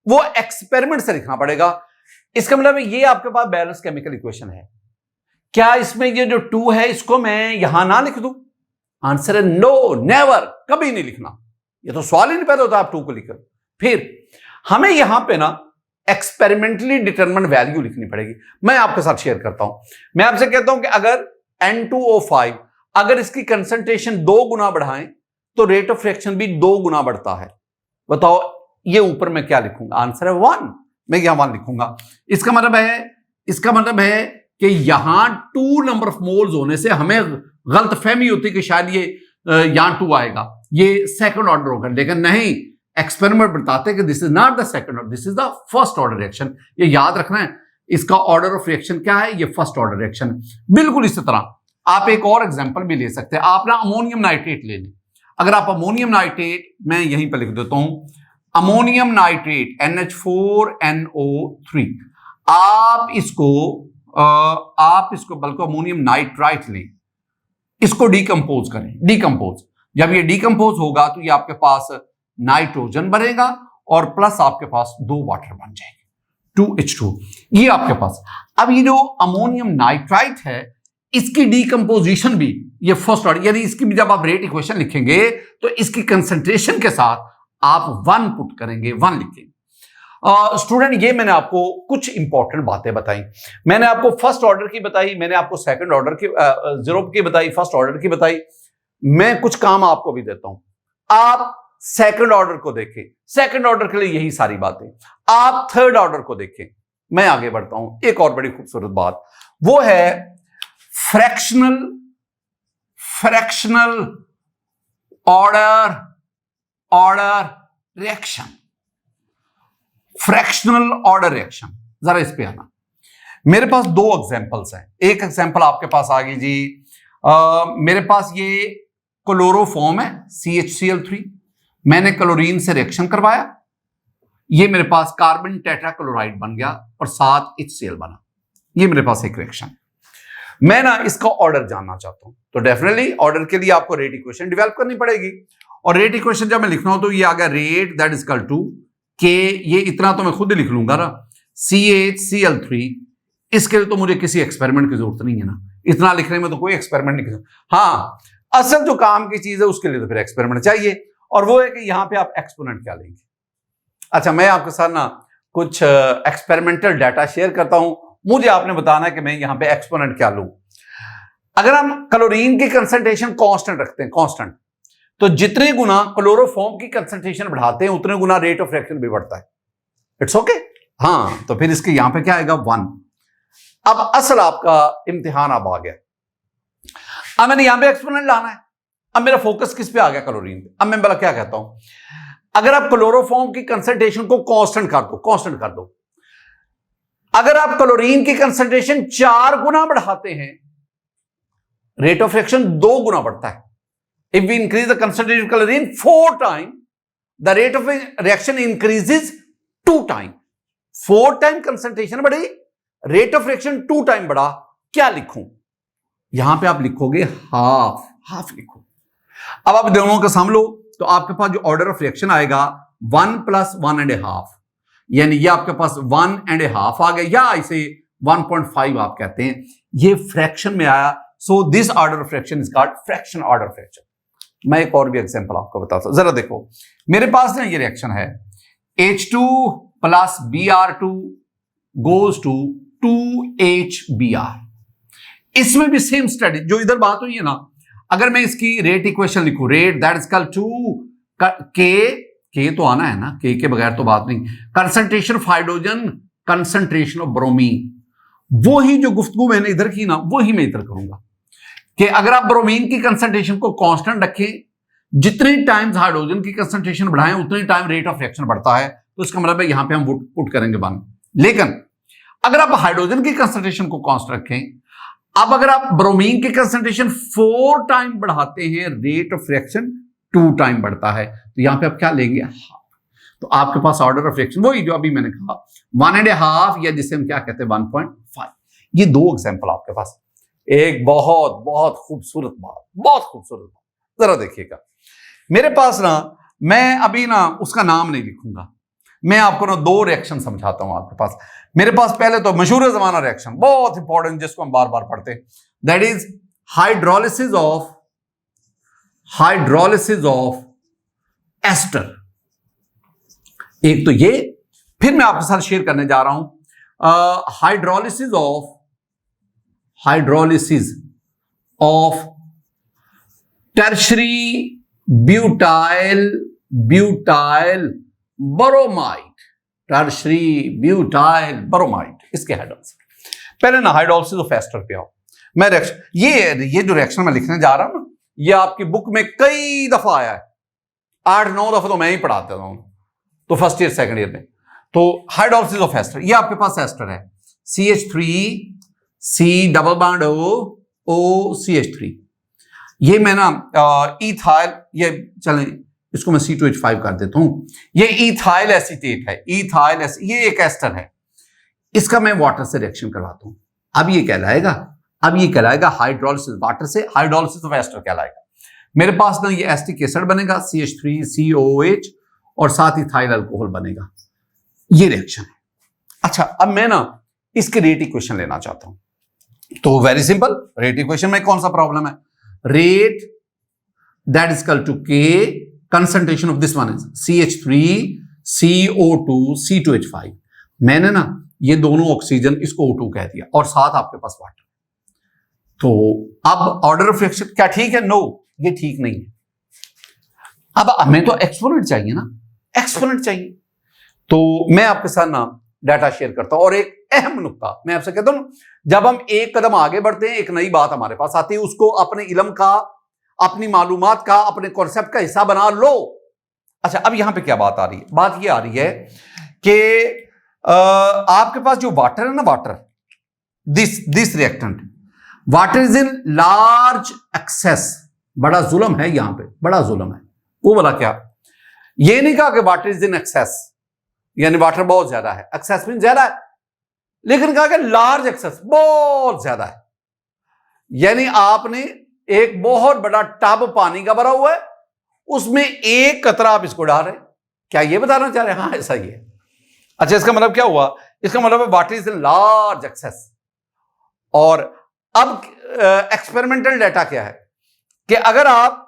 वो एक्सपेरिमेंट से लिखना पड़ेगा। इसका मतलब ये आपके पास बैलेंस केमिकल इक्वेशन है। क्या इसमें ये जो 2 है इसको मैं यहां ना लिख दूं? आंसर है नो, नेवर, कभी नहीं लिखना। ये तो सवाल ही नहीं पैदा होता आप 2 को लिखकर। फिर हमें यहां पे ना एक्सपेरिमेंटली डिटरमिन्ड वैल्यू लिखनी पड़ेगी। मैं आपके साथ शेयर करता हूं। मैं आपसे कहता हूं कि अगर N2O5 अगर इसकी कंसंट्रेशन 2 गुना बढ़ाएं तो रेट ऑफ रिएक्शन भी 2 गुना बढ़ता है। बताओ ये ऊपर मैं क्या लिखूंगा? आंसर है 1, मैं यहां 1 लिखूंगा। इसका मतलब है कि यहां 2 नंबर ऑफ मोल्स होने से हमें गलतफहमी होती कि शायद ये यहां 2 आएगा, ये सेकंड ऑर्डर होगा, लेकिन नहीं, एक्सपेरिमेंट बताते हैं कि this is not the second order, this is the first order reaction. ये याद रखना है। इसका ऑर्डर ऑफ रिएक्शन क्या है? ये फर्स्ट ऑर्डर रिएक्शन। बिल्कुल इसी तरह आप एक और एग्जांपल भी ले सकते हैं। आप ना अमोनियम नाइट्रेट ले लें। अगर आप अमोनियम नाइट्रेट, मैं यहीं पर लिख देता हूं, अमोनियम नाइट्रेट NH4NO3, आप इसको बल्कि अमोनियम नाइट्राइट लें, इसको डिकम्पोज करें। डिकम्पोज, जब ये डिकम्पोज होगा तो ये आपके पास नाइट्रोजन बनेगा और प्लस आपके पास 2 वाटर बन जाएंगे, 2H2, ये आपके पास। अब ये जो अमोनियम नाइट्राइट है इसकी डिकम्पोजिशन भी ये फर्स्ट ऑर्डर, यानी इसकी भी जब आप रेट इक्वेशन लिखेंगे तो इसकी कंसंट्रेशन के साथ आप 1 पुट करेंगे, 1 लिखेंगे। स्टूडेंट ये मैंने आपको कुछ इंपॉर्टेंट बातें बताई। मैंने आपको फर्स्ट ऑर्डर की बताई, मैंने आपको सेकंड ऑर्डर की जीरो की बताई, फर्स्ट ऑर्डर की बताई। मैं कुछ काम आपको भी देता हूं, आप सेकंड ऑर्डर को देखें। सेकंड ऑर्डर के लिए यही सारी बातें। आप थर्ड ऑर्डर को देखें। मैं आगे बढ़ता हूं। एक और बड़ी खूबसूरत बात वो है fractional order reaction. Fractional order reaction, जरा इस पे आना। मेरे पास 2 एग्जांपल्स हैं। एक एग्जांपल आपके पास आ गई जी, मेरे पास ये क्लोरोफॉर्म है CHCl3, मैंने क्लोरीन से रिएक्शन करवाया, ये मेरे पास कार्बन टेट्राक्लोराइड बन गया और साथ HCl बना। ये मेरे पास एक रिएक्शन। मैं ना इसका ऑर्डर जानना चाहता हूं, तो डेफिनेटली ऑर्डर के लिए आपको रेट इक्वेशन डेवलप करनी पड़ेगी। और रेट इक्वेशन जब मैं लिखना हो तो ये आ गया rate that is equal to k, ये इतना तो मैं खुद ही लिख लूंगा ना, CHCl3 इसके लिए तो मुझे किसी एक्सपेरिमेंट की जरूरत नहीं है ना, इतना लिखने में तो कोई एक्सपेरिमेंट नहीं कर। हाँ, असल जो काम की चीज है उसके लिए तो फिर एक्सपेरिमेंट चाहिए, और वो है कि यहां पे आप एक्सपोनेंट क्या लेंगे। अच्छा, मैं आपके साथ ना कुछ एक्सपेरिमेंटल डाटा शेयर करता हूं, मुझे आपने बताना है कि मैं यहां पे एक्सपोनेंट क्या लूं। अगर हम क्लोरीन की कंसंट्रेशन कांस्टेंट रखते हैं, कांस्टेंट, तो जितने गुना क्लोरोफॉर्म की कंसंट्रेशन बढ़ाते हैं उतने गुना रेट ऑफ रिएक्शन भी बढ़ता है। It's okay. हाँ, तो फिर इसके यहां पे क्या आएगा 1। अब असल आपका इम्तिहान अब आ गया। अब मैंने यहां पे एक्सपोनेंट लाना है। अब मेरा फोकस किस पे आ गया? क्लोरीन पे। अब मैं बड़ा क्या कहता हूं, अगर आप क्लोरोफॉर्म की कंसंट्रेशन को कांस्टेंट कर दो, कांस्टेंट कर दो, अगर आप क्लोरीन की कंसंट्रेशन 4 गुना बढ़ाते हैं, रेट ऑफ रिएक्शन 2 गुना बढ़ता है। If we increase the concentration of chlorine 4 time, the rate of reaction increases 2 time. 4 time concentration बढ़ी, रेट ऑफ रिएक्शन 2 टाइम बढ़ा। क्या लिखूं? यहां पे आप लिखोगे हाफ, हाफ लिखो। अब आप दोनों का सम लो तो आपके पास जो ऑर्डर ऑफ रिएक्शन आएगा 1 + 1.5, यानी ये आपके पास 1.5 आ गया, या इसे 1.5 आप कहते हैं। ये फ्रैक्शन में आया, so this order of reaction is called fraction order of reaction. मैं एक और भी एग्जांपल आपको बताता हूं, जरा देखो। मेरे पास ना ये रिएक्शन है H2 + Br2 goes to 2HBr। इसमें भी सेम स्टडी जो इधर बात हुई है ना, अगर मैं इसकी रेट इक्वेशन लिखूं, rate that is equal to k तो आना है ना, के बगैर तो बात नहीं। Concentration of hydrogen, concentration of bromine. वो ही जो गुफ्तगू मैंने इधर की ना, वो ही मैं इधर करूंगा कि अगर आप ब्रोमीन की कंसंट्रेशन को कांस्टेंट रखें, जितने टाइम्स हाइड्रोजन की कंसंट्रेशन बढ़ाएं उतने टाइम रेट ऑफ रिएक्शन बढ़ता है, तो इसका मतलब है यहां पे हम पुट करेंगे 1। लेकिन अगर आप हाइड्रोजन की कंसंट्रेशन को कांस्टेंट रखें, अब अगर आप ब्रोमीन की कंसंट्रेशन 4 टाइम बढ़ाते हैं, रेट ऑफ रिएक्शन 2 टाइम बढ़ता है, तो यहां पे आप क्या लेंगे? हाफ। तो आपके पास ऑर्डर ऑफ रिएक्शन वही जो अभी मैंने कहा 1.5, या जिसे हम क्या कहते हैं 1.5। ये 2 एग्जांपल आपके पास। एक बहुत बहुत खूबसूरत बात, बहुत खूबसूरत बात, जरा देखिएगा। मेरे पास ना, मैं अभी ना उसका नाम नहीं लिखूंगा, मैं आपको ना 2 रिएक्शन समझाता हूं आपके पास। मेरे पास पहले तो मशहूर जमाना रिएक्शन, बहुत इंपॉर्टेंट, जिसको हम बार बार पढ़ते हैं, that is hydrolysis of ester. एक तो ये, फिर मैं आपके साथ शेयर करने जा रहा हूं hydrolysis of tertiary butyl bromide, tertiary butyl bromide, इसके हाइड्रोलिसिस। पहले ना हाइड्रोलिसिस ऑफ एस्टर पे आओ। मैं रिएक्शन, ये जो रिएक्शन मैं लिखने जा रहा हूं ना, ये आपकी बुक में कई दफा आया है, 8-9 दफा तो मैं ही पढ़ाता हूं, तो फर्स्ट ईयर सेकंड ईयर में। तो हाइड्रोलिसिस ऑफ एस्टर, ये आपके पास एस्टर है, CH3 double bond O CH3। ये मैं ना इथाइल, ये चलें इसको मैं C2H5 कर देता हूं। ये इथाइल एसीटेट है, ये एक एस्टर है, इसका मैं वाटर से रिएक्शन करवाता हूं। अब ये कहलाएगा हाइड्रोलिसिस, वाटर से हाइड्रोलिसिस ऑफ एस्टर कहलाएगा। मेरे पास ना ये एस्टिक एसिड बनेगा CH3COOH, और साथ इथाइल अल्कोहल बनेगा। ये रिएक्शन है। अच्छा, अब मैं ना इसके रेट इक्वेशन लेना चाहता हूं, तो वेरी सिंपल, रेट इक्वेशन में कौन सा प्रॉब्लम है? Rate that is equal to K, concentration of this one is CH3CO2 C2H5। मैंने ना ये दोनों ऑक्सीजन, इसको O2 कह दिया, और साथ आपके पास वाटर। तो अब ऑर्डर ऑफ रिएक्शन क्या ठीक है? नो, ये ठीक नहीं है। अब हमें तो एक्सपोनेंट चाहिए ना, एक्सपोनेंट चाहिए। तो मैं आपके साथ ना डाटा शेयर करता हूं, और एक अहम नुकता मैं आपसे कहता हूं, जब हम एक कदम आगे बढ़ते हैं, एक नई बात हमारे पास आती है, उसको अपने इल्म का, अपनी मालूमात का, अपने कॉन्सेप्ट का हिस्सा बना लो। अच्छा, अब यहां पे क्या बात आ रही है? बात ये आ रही है कि आपके पास जो वाटर है ना, water, this reactant, water is in large access. बड़ा जुल्म है यहां पे, बड़ा जुल्म है। वो बोला क्या? ये नहीं कहा कि वाटर इज इन एक्सेस, यानी वाटर बहुत ज्यादा है, एक्सेस मीन ज्यादा है, लेकिन कहा कि लार्ज एक्सेस, बहुत ज्यादा है। यानी आपने एक बहुत बड़ा टब पानी का भरा हुआ है, उसमें एक कतरा आप इसको डाल रहे हैं। क्या ये बताना चाह रहे हैं? हाँ, ऐसा ही है। अच्छा, इसका मतलब क्या हुआ? इसका मतलब है water is in large access, और अब एक्सपेरिमेंटल डाटा क्या है कि अगर आप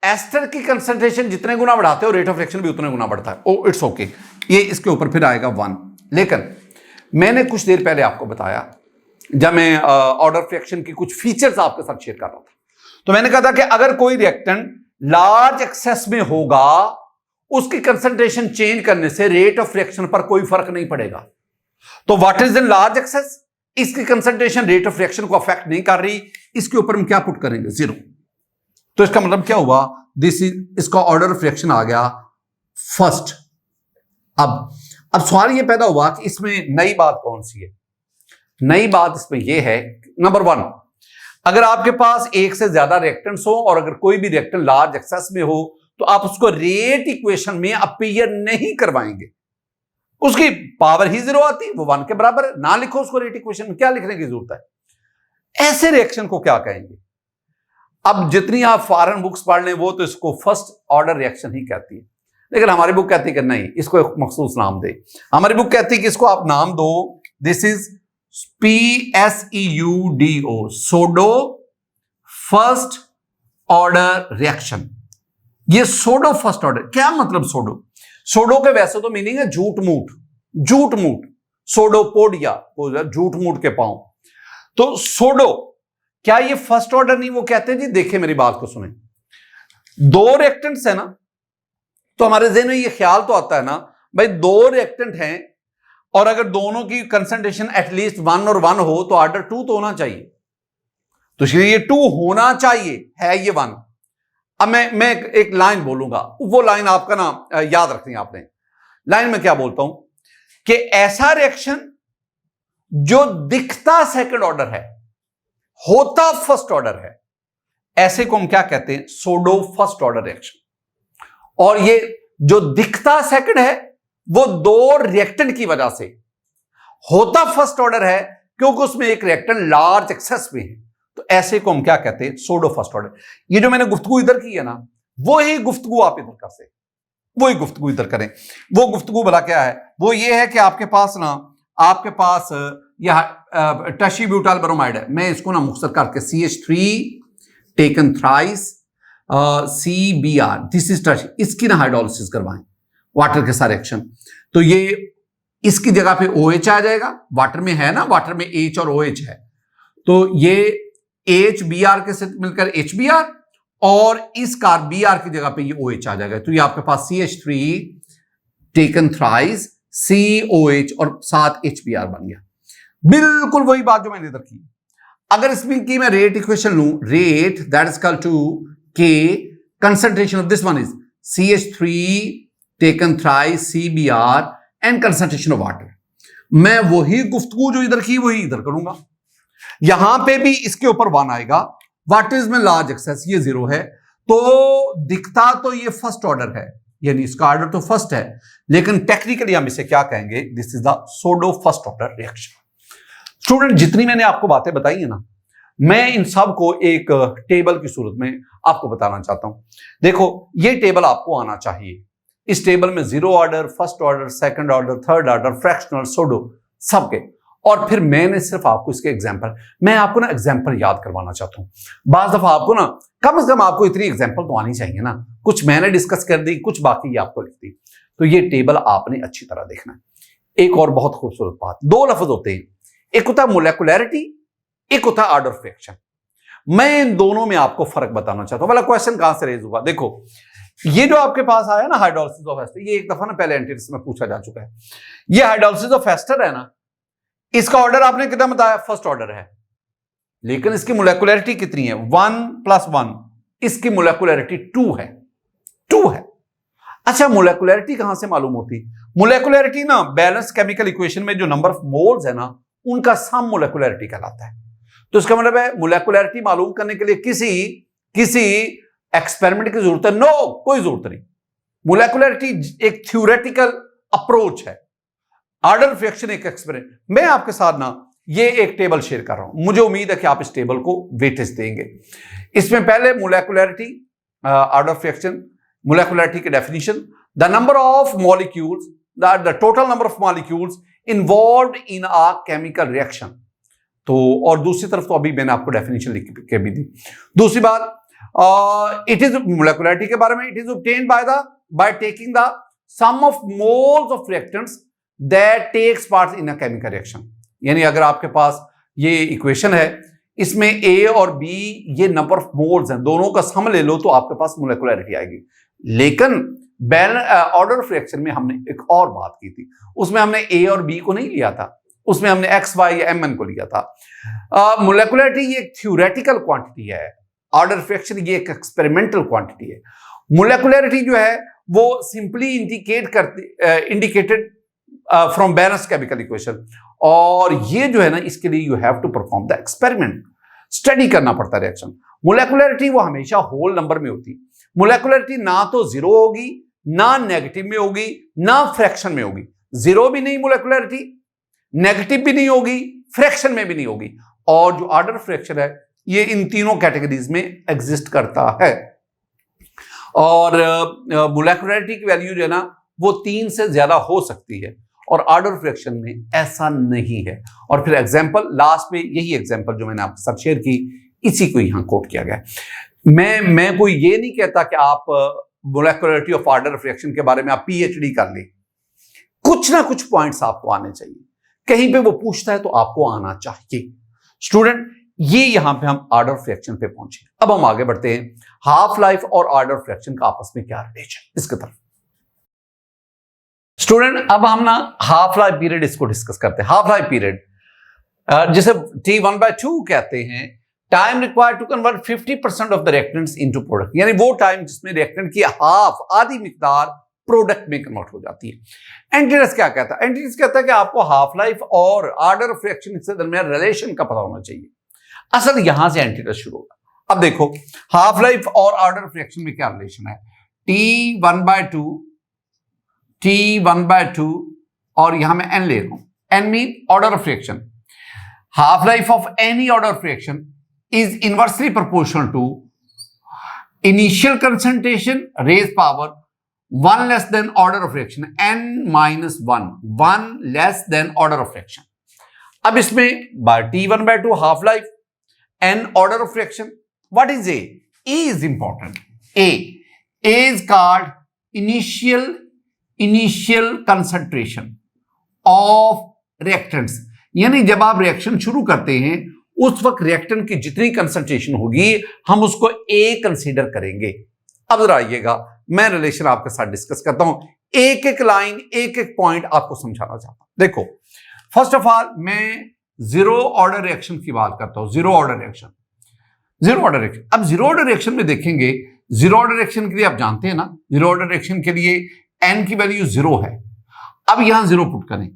एस्टर की कंसंट्रेशन जितने गुना बढ़ाते हो रेट ऑफ रिएक्शन भी उतने गुना बढ़ता है। ओ इट्स ओके, ये इसके ऊपर फिर आएगा 1। लेकिन मैंने कुछ देर पहले आपको बताया, जब मैं ऑर्डर ऑफ रिएक्शन की कुछ फीचर्स आपके साथ शेयर कर रहा था, तो मैंने कहा था कि अगर कोई रिएक्टेंट लार्ज एक्सेस में होगा, उसकी कंसंट्रेशन चेंज करने से रेट ऑफ रिएक्शन पर कोई फर्क नहीं पड़ेगा। तो what is in large access? इसकी कंसंट्रेशन रेट ऑफ रिएक्शन को अफेक्ट नहीं कर रही, इसके ऊपर हम क्या पुट करेंगे? 0। तो इसका मतलब क्या हुआ? दिस इज, इसका ऑर्डर ऑफ रिएक्शन आ गया फर्स्ट। अब सवाल ये पैदा हुआ कि इसमें नई बात कौन सी है? नई बात इसमें यह है, नंबर 1, अगर आपके पास एक से ज्यादा रिएक्टेंट्स हो और अगर कोई भी रिएक्टेंट लार्ज एक्सेस में हो तो आप उसको रेट इक्वेशन में अपीयर नहीं करवाएंगे, उसकी पावर ही 0 आती, वो 1 के बराबर है, ना लिखो उसको रेट इक्वेशन में, क्या लिखने की जरूरत है? ऐसे रिएक्शन को क्या कहेंगे? अब जितनी आप फॉरेन बुक्स पढ़ लें वो तो इसको फर्स्ट ऑर्डर रिएक्शन ही कहती है, लेकिन हमारी बुक कहती है कि नहीं, इसको एक मखसूस नाम दे। हमारी बुक कहती है कि इसको आप नाम दो, this is PSEUDO, pseudo first order reaction. ये सोडो फर्स्ट ऑर्डर, क्या मतलब सोडो? सोडो के वैसे तो मीनिंग है झूठ मूठ, झूठ मूठ, सोडोपोडिया, झूठ मूठ के पांव। तो सोडो, क्या ये फर्स्ट ऑर्डर नहीं? वो कहते हैं जी, देखिए मेरी बात को सुने, 2 रिएक्टेंट्स है ना, तो हमारे ज़हन में ये ख्याल तो आता है ना भाई 2 रिएक्टेंट हैं और अगर दोनों की कंसंट्रेशन एटलीस्ट 1 और 1 हो तो ऑर्डर 2 तो होना चाहिए, तो इसलिए ये 2 होना चाहिए, है ये 1। अब मैं एक लाइन बोलूंगा, वो लाइन आपका ना याद रखनी है आपने। लाइन में क्या बोलता हूं कि ऐसा रिएक्शन जो दिखता सेकंड ऑर्डर है, होता फर्स्ट ऑर्डर है, ऐसे को हम क्या कहते हैं? सोडो फर्स्ट ऑर्डर रिएक्शन। और ये जो दिखता सेकंड है वो 2 रिएक्टेंट की वजह से, होता फर्स्ट ऑर्डर है क्योंकि उसमें एक रिएक्टेंट लार्ज एक्सेस में है, तो ऐसे को हम क्या कहते हैं? सोडो फर्स्ट ऑर्डर। ये जो मैंने गुफ्तगू इधर की है ना, वो ही गुफ्तगू आप इधर कर से, वो ही गुफ्तगू इधर करें। वो गुफ्तगू भला क्या है? वो ये है कि आपके पास ना, आपके पास यह टशी ब्यूटाइल ब्रोमाइड है, मैं इसको ना मुख्तसर करके CH3 taken thrice CBr, this is Tashi, इसकी ना हाइड्रोलिसिस करवाएं वाटर के साथ रिएक्शन, तो ये इसकी जगह पे OH आ जाएगा, वाटर में है ना, वाटर में H और OH है, तो ये HBr के साथ मिलकर HBr और इस कार Br की जगह पे ये OH आ जाएगा, तो ये आपके पास CH3 टेकन थ्राइस COH और साथ HBr बन गया। बिल्कुल वही बात जो मैंने इधर की। अगर इसमें की मैं रेट इक्वेशन लूं, rate that is equal to K, concentration of this one is CH3 taken thrice CBr and concentration of water, मैं वही गुफ्तगू जो इधर की वही इधर करूंगा। यहां पे भी इसके ऊपर 1 आएगा, व्हाट इज में लार्ज एक्सेस, ये 0 है, तो दिखता तो ये फर्स्ट ऑर्डर है, यानी इसका ऑर्डर तो फर्स्ट है, लेकिन टेक्निकली हम इसे क्या कहेंगे? This is the pseudo first order reaction. Student, जितनी मैंने आपको बातें बताई है ना, मैं इन सब को एक टेबल की सूरत में आपको बताना चाहता हूं। देखो, ये टेबल आपको आना चाहिए। इस टेबल में 0 order, first order, second order, third order, fractional, pseudo, सबके, और फिर मैंने सिर्फ आपको इसके एग्जांपल, मैं आपको ना एग्जांपल याद करवाना चाहता हूं। बाज दफा आपको ना कम से कम आपको इतनी एग्जांपल तो आनी चाहिए ना, कुछ मैंने डिस्कस कर दी, कुछ बाकी ये आपको लिख दी, तो ये टेबल आपने अच्छी तरह देखना है। एक और बहुत खूबसूरत बात, 2 लफ्ज होते हैं, एक होता है मोलेकुलरिटी, एक होता है ऑर्डर ऑफ रिएक्शन। मैं इन दोनों में आपको फर्क बताना चाहता हूं। वाला क्वेश्चन कहां से रेज हुआ? देखो, ये जो आपके पास आया ना हाइड्रोलिसिस ऑफ एस्टर, ये एक दफा ना पहले एंट्रीज में पूछा जा चुका है। ये हाइड्रोलिसिस ऑफ एस्टर है ना, इसका ऑर्डर आपने कितना बताया? फर्स्ट ऑर्डर है, लेकिन इसकी मोलेकुलरिटी कितनी है? 1 + 1, इसकी मोलेकुलरिटी 2 है, 2 है। अच्छा, मोलेकुलरिटी कहां से मालूम होती? मोलेकुलरिटी ना बैलेंस केमिकल इक्वेशन में जो नंबर ऑफ मोल्स है ना, उनका सम मोलेकुलरिटी कहलाता है। तो इसका मतलब है मोलेकुलरिटी मालूम करने के लिए किसी एक्सपेरिमेंट की जरूरत है? नो, कोई जरूरत नहीं। मोलेकुलरिटी एक थ्योरेटिकल अप्रोच है, ऑर्डर ऑफ रिएक्शन एक एक्सपेरिमेंट। मैं आपके साथ ना ये एक टेबल शेयर कर रहा हूं, मुझे उम्मीद है कि आप इस टेबल को वेटेज देंगे। इसमें पहले molecularity, order of reaction, molecularity की definition, the number of molecules, the total number of molecules involved in a chemical reaction. तो और दूसरी तरफ तो अभी मैंने आपको डेफिनेशन लिख के भी दी। दूसरी बात, इट इज मोलेकुलरिटी के बारे में, it is obtained by taking the sum of moles of reactants that takes part in a chemical reaction. यानी अगर आपके पास ये इक्वेशन है, इसमें ए और बी ये नंबर ऑफ मोल्स हैं, दोनों का सम ले लो तो आपके पास मोलेकुलरिटी आएगी। लेकिन ऑर्डर ऑफ रिएक्शन में हमने एक और बात की थी, उसमें हमने ए और बी को नहीं लिया था, उसमें हमने एक्स वाई या एम एन को लिया था। मोलेकुलरिटी ये एक थ्योरेटिकल क्वांटिटी है, ऑर्डर ऑफ रिएक्शन ये एक एक्सपेरिमेंटल क्वांटिटी है। मोलेकुलरिटी जो है वो simply indicated from balance chemical equation, और ये जो है ना इसके लिए you have to perform the experiment, study करना पड़ता है रिएक्शन। मोलेकुलरिटी वो हमेशा होल नंबर में होती है। मोलेकुलरिटी ना तो जीरो होगी, ना नेगेटिव में होगी, ना फ्रैक्शन में होगी। जीरो भी नहीं मोलेकुलरिटी, नेगेटिव भी नहीं होगी, फ्रैक्शन में भी नहीं होगी। और जो ऑर्डर फ्रैक्शन है ये इन तीनों कैटेगरीज में एग्जिस्ट करता है। और मोलेकुलरिटी की वैल्यू जो है ना वो 3 से ज्यादा हो सकती है, और ऑर्डर फ्रैक्शन में ऐसा नहीं है। और फिर एग्जांपल लास्ट में, यही एग्जांपल जो मैंने आपके साथ शेयर की, इसी को यहां कोट किया गया। मैं कोई ये नहीं कहता कि आप molecularity of order of reaction के बारे में आप पीएचडी कर लें। कुछ ना कुछ पॉइंट्स आपको आने चाहिए, कहीं पे वो पूछता है तो आपको आना चाहिए। स्टूडेंट, ये यहां पे हम ऑर्डर ऑफ रिएक्शन पे पहुंचे। अब हम आगे बढ़ते हैं, हाफ लाइफ और ऑर्डर ऑफ रिएक्शन का आपस में क्या रिलेशन, इसकी तरफ। स्टूडेंट, अब हम ना हाफ लाइफ पीरियड इसको डिस्कस करते हैं। हाफ लाइफ पीरियड जिसे T1/2 कहते हैं, time required to convert 50% of the reactants into product, यानी वो टाइम जिसमें रिएक्टेंट की हाफ, आधी मिकदार प्रोडक्ट में कन्वर्ट हो जाती है। एंटीट्रेस क्या कहता है? एंटीट्रेस कहता है कि आपको हाफ लाइफ और ऑर्डर ऑफ रिएक्शन के दरमियान रिलेशन का पता होना चाहिए। असल यहां से एंटीट्रेस शुरू होगा। अब देखो, हाफ लाइफ और ऑर्डर ऑफ रिएक्शन में क्या रिलेशन है? T1/2 और यहां मैं n ले रहा हूं, n mean order of reaction. Half life of any order of reaction is inversely proportional to initial concentration raise power 1 less than order of reaction, n-1, 1 less than order of reaction. अब इसमें T1/2 half life, n order of reaction, what is A? A is important. A is called initial concentration of reactants, यानी जब आप रिएक्शन शुरू करते हैं उस वक्त रिएक्टेंट की जितनी कंसंट्रेशन होगी हम उसको A कंसीडर करेंगे। अब जरा आइएगा, मैं रिलेशन आपके साथ डिस्कस करता हूं, एक एक लाइन, एक एक पॉइंट आपको समझाना चाहता हूं। देखो, फर्स्ट ऑफ ऑल मैं जीरो ऑर्डर रिएक्शन की बात करता हूं। जीरो ऑर्डर रिएक्शन, अब जीरो ऑर्डर रिएक्शन में देखेंगे, जीरो ऑर्डर रिएक्शन के लिए आप जानते हैं ना, जीरो ऑर्डर रिएक्शन के लिए n की वैल्यू 0 है। अब यहां 0 पुट करें,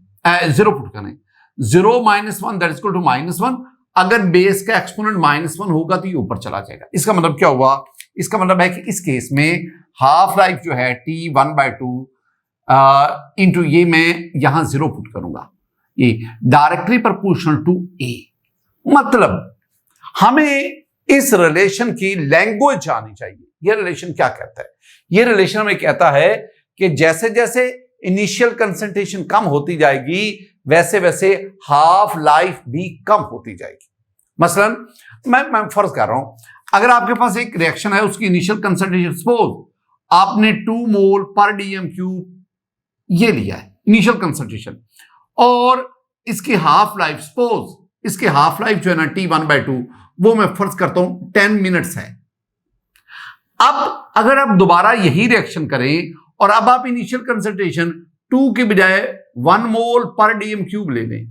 0 -1 दैट इज इक्वल टू -1। अगर बेस का एक्सपोनेंट -1 होगा तो ये ऊपर चला जाएगा। इसका मतलब क्या हुआ? इसका मतलब है कि इस केस में हाफ लाइफ जो है T1/2 इंटू ये मैं यहां 0 पुट करूंगा, ये डायरेक्टली प्रोपोर्शनल टू A। मतलब हमें इस रिलेशन की लैंग्वेज आनी चाहिए। ये रिलेशन क्या कहता है? ये रिलेशन हमें कहता है कि जैसे जैसे इनिशियल कंसंट्रेशन कम होती जाएगी वैसे वैसे हाफ लाइफ भी कम होती जाएगी। मसलन मैं फर्ज कर रहा हूं, अगर आपके पास एक रिएक्शन है, उसकी इनिशियल कंसंट्रेशन सपोज आपने 2 मोल पर dm³ ये लिया है इनिशियल कंसंट्रेशन, और इसकी हाफ लाइफ सपोज इसकी हाफ लाइफ जो है ना T1/2 वो मैं फर्ज करता हूं 10 मिनट्स है। अब अगर आप दोबारा यही रिएक्शन करें और अब आप इनिशियल कंसंट्रेशन 2 के बजाय 1 मोल पर dm³ ले लें,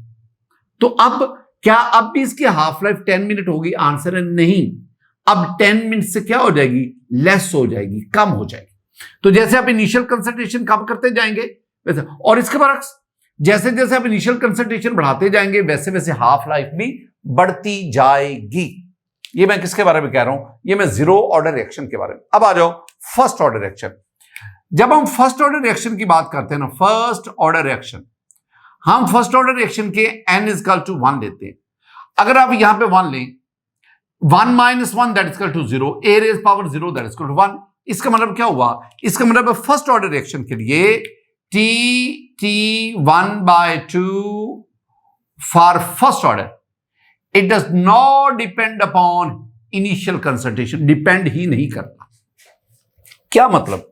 तो अब क्या अब भी इसकी हाफ लाइफ 10 मिनट होगी? आंसर है नहीं। अब 10 मिनट से क्या हो जाएगी? लेस हो जाएगी, कम हो जाएगी। तो जैसे आप इनिशियल कंसंट्रेशन कम करते जाएंगे वैसे, और इसके बरक्स जैसे जैसे आप इनिशियल कंसंट्रेशन बढ़ाते जाएंगे वैसे वैसे हाफ लाइफ भी बढ़ती जाएगी। ये मैं किसके बारे में कह रहा हूं? ये मैं जीरो ऑर्डर रिएक्शन के बारे में। अब आ जाओ फर्स्ट ऑर्डर रिएक्शन। जब हम फर्स्ट ऑर्डर रिएक्शन की बात करते हैं ना, फर्स्ट ऑर्डर रिएक्शन, हम फर्स्ट ऑर्डर रिएक्शन के n इज इक्वल टू 1 लेते हैं। अगर आप यहां पे 1 लें, 1 - 1 that is equal to 0, a raise power 0 that is equal to 1। इसका मतलब क्या हुआ? इसका मतलब फर्स्ट ऑर्डर रिएक्शन के लिए T1/2 for first order it does not depend upon initial concentration, depend ही नहीं करता। क्या मतलब?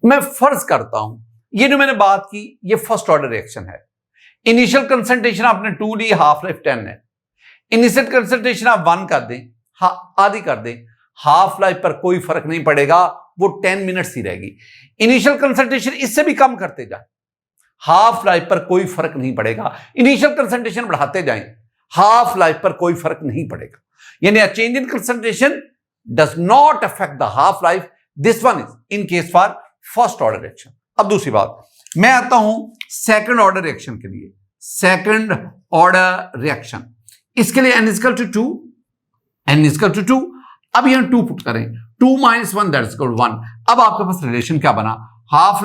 मैं फर्ज करता हूं ये जो मैंने बात की ये फर्स्ट ऑर्डर रिएक्शन है। इनिशियल कंसंट्रेशन आपने 2 ली, हाफ लाइफ 10 है। इनिशियल कंसंट्रेशन आप 1 कर दें, आधी कर दें, हाफ लाइफ पर कोई फर्क नहीं पड़ेगा, वो 10 मिनट्स ही रहेगी। इनिशियल कंसंट्रेशन इससे भी कम करते जाए, हाफ लाइफ पर कोई फर्क नहीं पड़ेगा। इनिशियल कंसंट्रेशन बढ़ाते जाएं, हाफ लाइफ पर कोई फर्क नहीं पड़ेगा। यानी a change in concentration does not affect the half life. This one is in case for first order reaction. अब दूसरी बात, मैं आता हूं सेकंड ऑर्डर रिएक्शन के लिए। सेकंड ऑर्डर रिएक्शन, इसके लिए n equal to 2, n equal to 2। अब यहां 2 पुट करें, 2 - 1 दैट इज इक्वल टू 1। अब आपके पास रिलेशन क्या बना? Half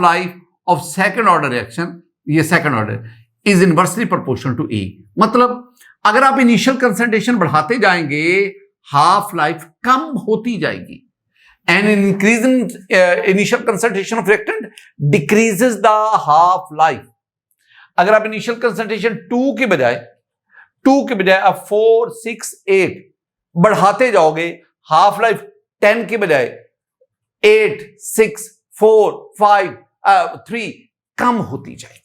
life of second order reaction, ये second order is inversely proportional to A. मतलब अगर आप इनिशियल कंसंट्रेशन बढ़ाते जाएंगे, हाफ लाइफ कम होती जाएगी। And increase in initial concentration of reactant decreases the half life. अगर आप इनिशियल कंसंट्रेशन 2 के बजाय अब 4, 6, 8 बढ़ाते जाओगे, हाफ लाइफ 10 के बजाय 8, 6, 4, 5, 3 कम होती जाएगी।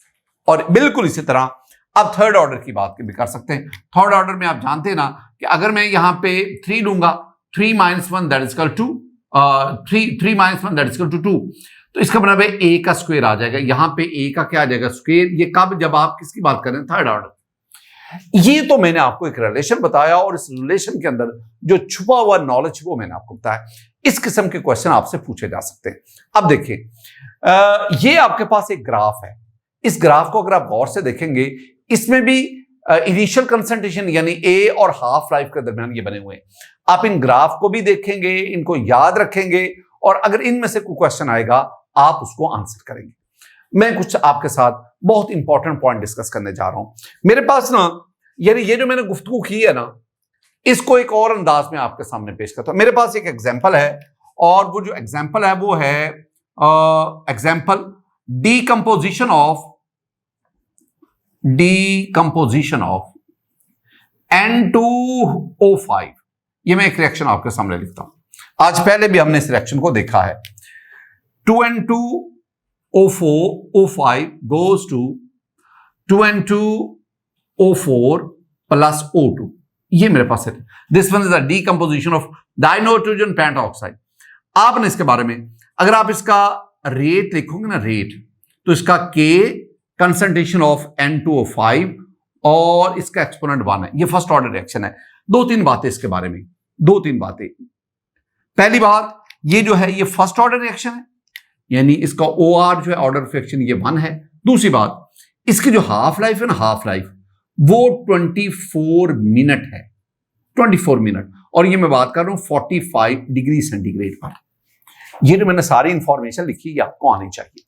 और बिल्कुल इसी तरह अब थर्ड ऑर्डर की बात भी कर सकते हैं। थर्ड ऑर्डर में आप जानते हैं ना कि अगर मैं यहां पे 3 लूंगा, 3 - 1 that is equal to 3 - 1 that is equal to 2, तो इसका मतलब है a का स्क्वायर आ जाएगा। यहां पे a का क्या आ जाएगा? स्क्वायर। ये कब? जब आप किसकी बात कर रहे हैं? Third order. ये तो मैंने आपको एक रिलेशन बताया, और इस रिलेशन के अंदर जो छुपा हुआ नॉलेज वो मैंने आपको बताया। इस किस्म के क्वेश्चन आपसे पूछे जा सकते हैं। अब देखिए, ये आपके पास एक ग्राफ है। इस ग्राफ को अगर आप गौर से देखेंगे, इसमें भी इनिशियल कंसंट्रेशन यानी ए और हाफ लाइफ के दरमियान ये बने हुए हैं। आप इन ग्राफ को भी देखेंगे, इनको याद रखेंगे, और अगर इनमें से कोई क्वेश्चन आएगा आप उसको आंसर करेंगे। मैं कुछ आपके साथ बहुत इंपॉर्टेंट पॉइंट डिस्कस करने जा रहा हूं। मेरे पास ना, यानी ये जो मैंने गुफ्तगू की है ना, इसको एक और अंदाज में आपके सामने पेश करता हूं। मेरे पास एक एग्जाम्पल है, और वो जो एग्जाम्पल है वो है एग्जाम्पल डीकंपोजिशन ऑफ N2O5। ये मैं एक रिएक्शन आपके सामने लिखता हूं। आज पहले भी हमने इस रिएक्शन को देखा है। 2N2O5 goes to 2N2O4 plus O2। ये मेरे पास है। This one is the decomposition of dinitrogen pentoxide. आपने इसके बारे में, अगर आप इसका रेट लिखोगे ना, रेट, तो इसका K कंसंट्रेशन ऑफ N2O5 और इसका एक्सपोनेंट 1 है। ये फर्स्ट ऑर्डर रिएक्शन है। 2-3 बातें इसके बारे में, 2-3 बातें। पहली बात, ये जो है ये फर्स्ट ऑर्डर रिएक्शन है, यानी इसका OR जो है ऑर्डर ऑफ रिएक्शन ये 1 है। दूसरी बात, इसकी जो हाफ लाइफ है ना, हाफ लाइफ वो 24 मिनट है, 24 मिनट। और ये मैं बात कर रहा हूं 45 डिग्री सेंटीग्रेड पर। ये जो मैंने सारी इंफॉर्मेशन लिखी ये आपको आनी चाहिए।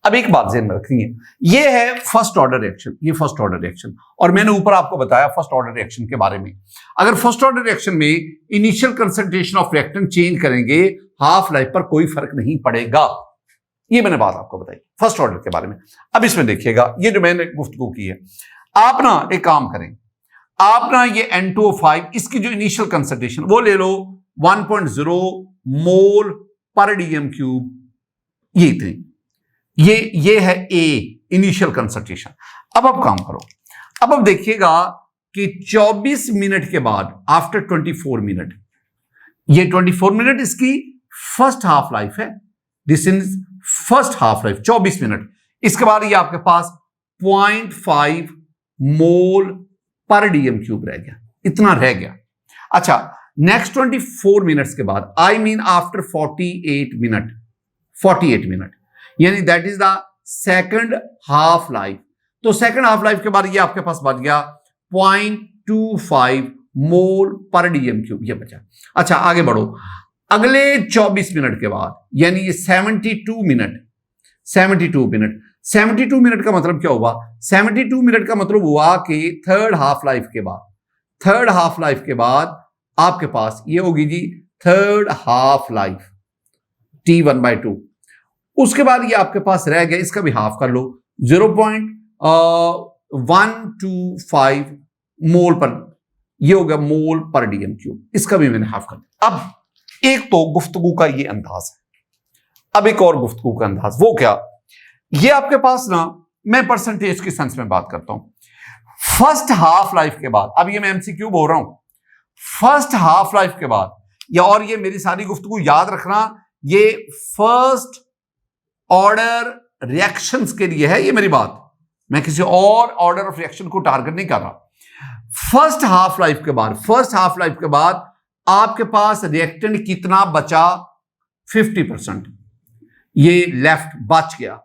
अब एक बात ध्यान में रखनी है, ये है फर्स्ट ऑर्डर रिएक्शन, ये फर्स्ट ऑर्डर रिएक्शन, और मैंने ऊपर आपको बताया फर्स्ट ऑर्डर रिएक्शन के बारे में। अगर फर्स्ट ऑर्डर रिएक्शन में initial concentration of reactant change करेंगे, हाफ लाइफ पर कोई फर्क नहीं पड़ेगा। ये मैंने बात आपको बताई फर्स्ट ऑर्डर के बारे में। अब इसमें देखिएगा, ये जो मैंने गुफ्तगू की है, आप ना एक काम करें, आप ना ये N2O5 इसकी जो इनिशियल कंसंट्रेशन वो ले लो 1.0 मोल पर dm³। ये इतनी, ये है A इनिशियल कंसंट्रेशन। अब आप काम करो, अब देखिएगा कि 24 मिनट के बाद, आफ्टर 24 मिनट, ये 24 मिनट इसकी फर्स्ट हाफ लाइफ है। This is first half life 24 minute. इसके बाद ये आपके पास 0.5 मोल पर dm³ रह गया, इतना रह गया। अच्छा, नेक्स्ट 24 मिनट्स के बाद, आई मीन आफ्टर 48 मिनट, यानी that is the second half life. तो सेकंड हाफ लाइफ के बाद ये आपके पास बच गया 0.25 मोल पर dm³, ये बचा। अच्छा, आगे बढ़ो, अगले 24 मिनट के बाद, यानी ये 72 मिनट का मतलब क्या हुआ? 72 मिनट का मतलब हुआ कि थर्ड हाफ लाइफ के बाद आपके पास ये होगी जी थर्ड हाफ लाइफ T1/2। उसके बाद ये आपके पास रह गया, इसका भी हाफ कर लो, 0.125 मोल पर, ये हो गया मोल पर डीएम क्यूब, इसका भी मैंने हाफ कर दिया। अब एक तो गुफ्तगू का ये अंदाज है, अब एक और गुफ्तगू का अंदाज, वो क्या, ये आपके पास ना, मैं परसेंटेज के सेंस में बात करता हूं, फर्स्ट हाफ लाइफ के बाद, अब ये मैं एमसीक्यू बोल रहा हूं, फर्स्ट हाफ लाइफ के बाद, या और ये मेरी सारी गुफ्तगू याद रखना, ये फर्स्ट ऑर्डर रिएक्शंस के लिए है, ये मेरी बात, मैं किसी और ऑर्डर ऑफ रिएक्शन को टारगेट नहीं कर रहा। फर्स्ट हाफ लाइफ के बाद, फर्स्ट हाफ लाइफ के बाद आपके पास रिएक्टेंट कितना बचा, 50%, ये लेफ्ट बच गया।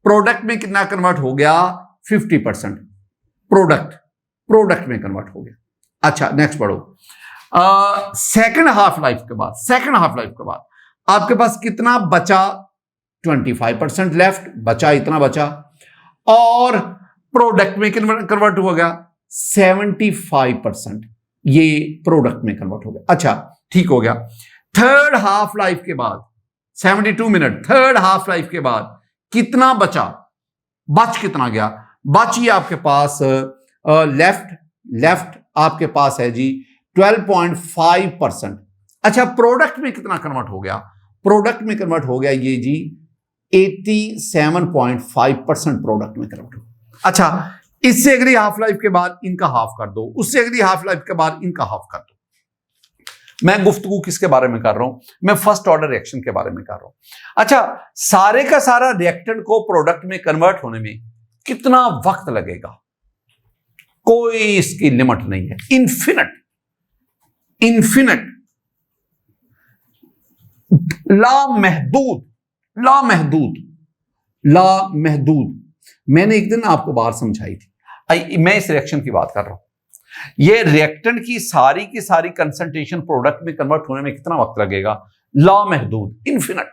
प्रोडक्ट में कितना कन्वर्ट हो गया, 50%, प्रोडक्ट में कन्वर्ट हो गया। अच्छा नेक्स्ट बढ़ो, सेकंड हाफ लाइफ के बाद, सेकंड हाफ लाइफ के बाद आपके पास कितना बचा, 25% लेफ्ट बचा, इतना बचा, और प्रोडक्ट में कन्वर्ट हो गया 75%, ये प्रोडक्ट में कन्वर्ट हो गया। अच्छा ठीक हो गया। थर्ड हाफ लाइफ के बाद 72 मिनट, थर्ड हाफ लाइफ के बाद कितना बचा, बच कितना गया, बच ये आपके पास लेफ्ट आपके पास है जी 12.5%। अच्छा प्रोडक्ट में कितना कन्वर्ट हो गया, प्रोडक्ट में कन्वर्ट हो गया ये जी 87.5% प्रोडक्ट में कन्वर्ट हो गया। अच्छा इससे अगली हाफ लाइफ के बाद इनका हाफ कर दो, उससे अगली हाफ लाइफ के बाद इनका हाफ कर दो। मैं गुफ्तगू किसके बारे में कर रहा हूं, मैं फर्स्ट ऑर्डर रिएक्शन के बारे में कर रहा हूं। अच्छा सारे का सारा रिएक्टेंट को प्रोडक्ट में कन्वर्ट होने में कितना वक्त लगेगा, कोई इसकी लिमिट नहीं है, इन्फिनिट, इन्फिनिट, लामहदूद, लामहदूद, लामहदूद। मैंने एक दिन आपको बात समझाई थी, मैं इस रिएक्शन की बात कर रहा हूं, ये रिएक्टेंट की सारी कंसंट्रेशन प्रोडक्ट में कन्वर्ट होने में कितना वक्त लगेगा, लामहदूद, इन्फिनिट।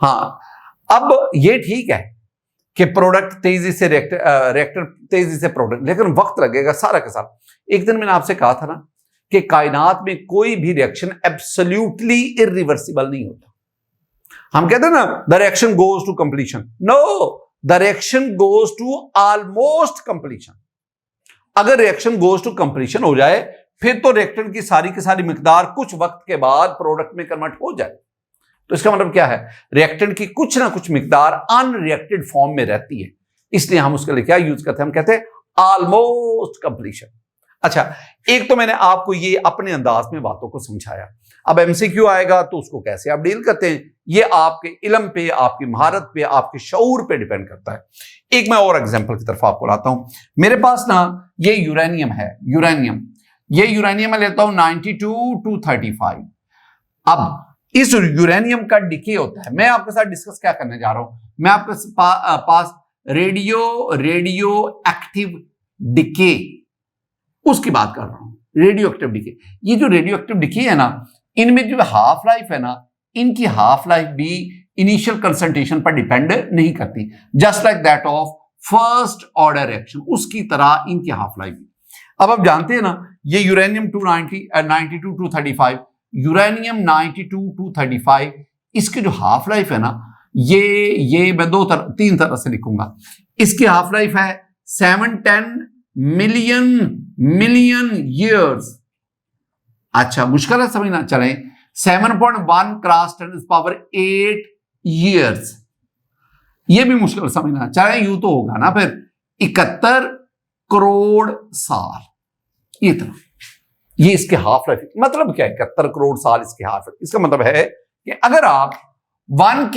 हाँ अब ये ठीक है कि प्रोडक्ट तेजी से रिएक्टर तेजी से प्रोडक्ट, लेकिन वक्त लगेगा सारा के साथ। एक दिन मैंने आपसे कहा था ना कि कायनात में कोई भी रिएक्शन एब्सोल्युटली इरिवर्सिबल नहीं होता। हम कहते हैं ना the reaction goes to completion, no, the reaction goes to almost completion. अगर रिएक्शन गोज टू कंप्लीशन हो जाए फिर तो रिएक्टेंट की सारी मिकदार कुछ वक्त के बाद प्रोडक्ट में कन्वर्ट हो जाए। तो इसका मतलब क्या है, रिएक्टेंट की कुछ ना कुछ मिकदार अनरिएक्टेड फॉर्म में रहती है, इसलिए हम उसके लिए क्या यूज करते हैं, हम कहते हैं ऑलमोस्ट कंप्लीशन। अच्छा एक तो मैंने आपको ये अपने अंदाज में बातों को समझाया, अब एमसीक्यू आएगा तो उसको कैसे आप डील करते हैं, ये आपके इल्म पे, आपकी महारत पे, आपके शऊर पे डिपेंड करता है। एक मैं और एग्जांपल की तरफ आपको लाता हूं। मेरे पास ना ये यूरेनियम है, यूरेनियम, ये यूरेनियम मैं लेता हूं 92-235। अब इस यूरेनियम का डिके होता है, मैं आपके साथ डिस्कस क्या करने जा रहा हूं, मैं आपके पास रेडियो एक्टिव डिके उसकी बात कर रहा हूं, रेडियो एक्टिव डिके। ये जो रेडियो एक्टिव डिके है ना, इनमें जो हाफ लाइफ है ना, इनकी हाफ लाइफ भी इनिशियल कंसंट्रेशन पर डिपेंड नहीं करती, just like that of first order reaction, उसकी तरह इनकी हाफ लाइफ भी। अब आप जानते हैं ना ये यूरेनियम 92-235, यूरेनियम 92-235, इसकी जो हाफ लाइफ है ना, ये मैं तीन तरह से लिखूंगा। इसकी हाफ लाइफ है 710 मिलियन ईयर्स। अच्छा मुश्किल है समझना, चले 7.1 क्रॉस 10⁸ ईयर्स, ये भी मुश्किल समझना, चाहे यूं तो होगा ना फिर 71 करोड़ साल, ये तरह, ये इसके हाफ लाइफ। मतलब क्या है 71 करोड़ साल इसके हाफ लाइफ, इसका मतलब है कि अगर आप 1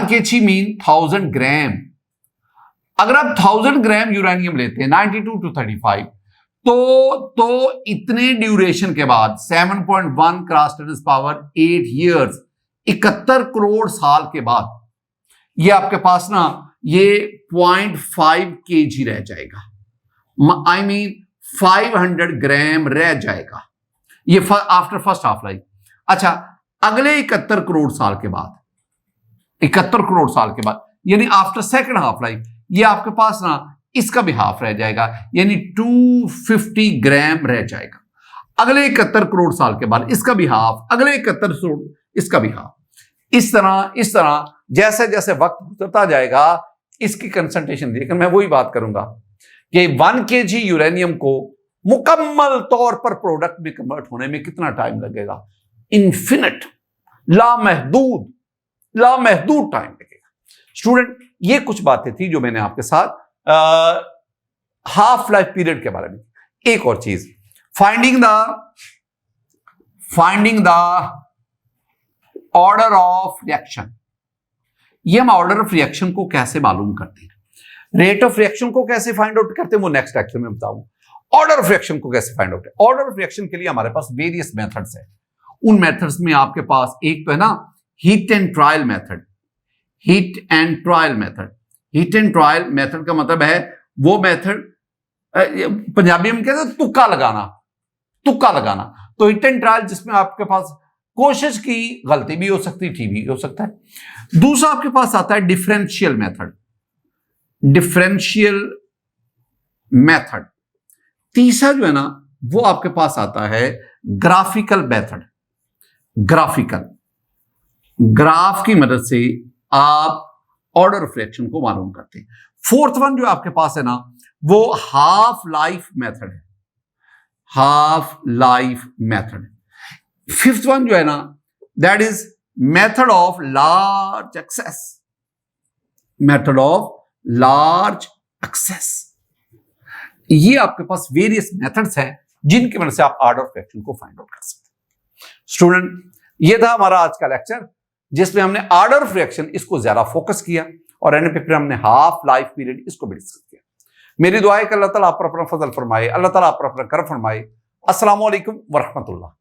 kg मीन 1000 ग्राम, अगर आप 1000 ग्राम यूरेनियम लेते हैं 92-235, तो इतने ड्यूरेशन के बाद 7.1 क्रॉस 10⁸ ईयर्स, 71 करोड़ साल के बाद ये आपके पास ना ये 0.5 kg रह जाएगा, आई मीन 500 ग्राम रह जाएगा, ये आफ्टर फर्स्ट हाफ लाइफ। अच्छा अगले 71 करोड़ साल के बाद, 71 करोड़ साल के बाद यानी आफ्टर सेकंड हाफ लाइफ, ये आपके पास ना इसका भी हाफ रह जाएगा, यानी 250 ग्राम रह जाएगा। अगले 71 करोड़ साल के बाद इसका भी हाफ, अगले 71 करोड़ इसका भी हाफ। इस तरह जैसे जैसे वक्त गुजरता जाएगा इसकी कंसंट्रेशन, लेकिन मैं वही बात करूंगा कि 1 kg यूरेनियम को मुकम्मल तौर पर प्रोडक्ट में कन्वर्ट होने में कितना टाइम लगेगा? इन्फिनिट, लामहदूद टाइम लगेगा। स्टूडेंट, ये कुछ बातें थी जो मैंने आपके साथ हाफ लाइफ पीरियड के बारे में। एक और चीज, finding the order of reaction. ये हम ऑर्डर ऑफ रिएक्शन को कैसे मालूम करते हैं, रेट ऑफ रिएक्शन को कैसे फाइंड आउट करते हैं, वो नेक्स्ट लेक्चर में बताऊंगा। ऑर्डर ऑफ रिएक्शन को कैसे फाइंड आउट है, ऑर्डर ऑफ रिएक्शन के लिए हमारे पास वेरियस मेथड्स है। उन मेथड्स में आपके पास एक तो है ना heat and trial method. Heat and trial method का मतलब है वो मेथड, पंजाबी में कहते हैं तुक्का लगाना। तो हिट एंड ट्रायल जिसमें आपके पास कोशिश की गलती भी हो सकती है, ठीक भी हो सकता है। दूसरा आपके पास आता है डिफरेंशियल मेथड। तीसरा जो है ना वो आपके पास आता है ग्राफिकल मेथड। ग्राफ की मदद से आप ऑर्डर ऑफ रिएक्शन को मालूम करते हैं। फोर्थ वन जो आपके पास है ना वो half life method. Fifth one जो है ना that is method of large access. ये आपके पास वेरियस मेथड्स हैं जिनकी वजह से आप ऑर्डर ऑफ रिएक्शन को फाइंड आउट कर सकते हैं। स्टूडेंट, ये था हमारा आज का लेक्चर जिसमें हमने ऑर्डर ऑफ रिएक्शन इसको ज्यादा फोकस किया और एंड पे फिर हमने हाफ लाइफ पीरियड इसको भी डिस्कस किया। मेरी दुआ है कि अल्लाह ताला आप पर अपना फजल फरमाए, अल्लाह ताला आप पर अपना करम फरमाए। अस्सलाम वालेकुम व रहमतुल्लाह।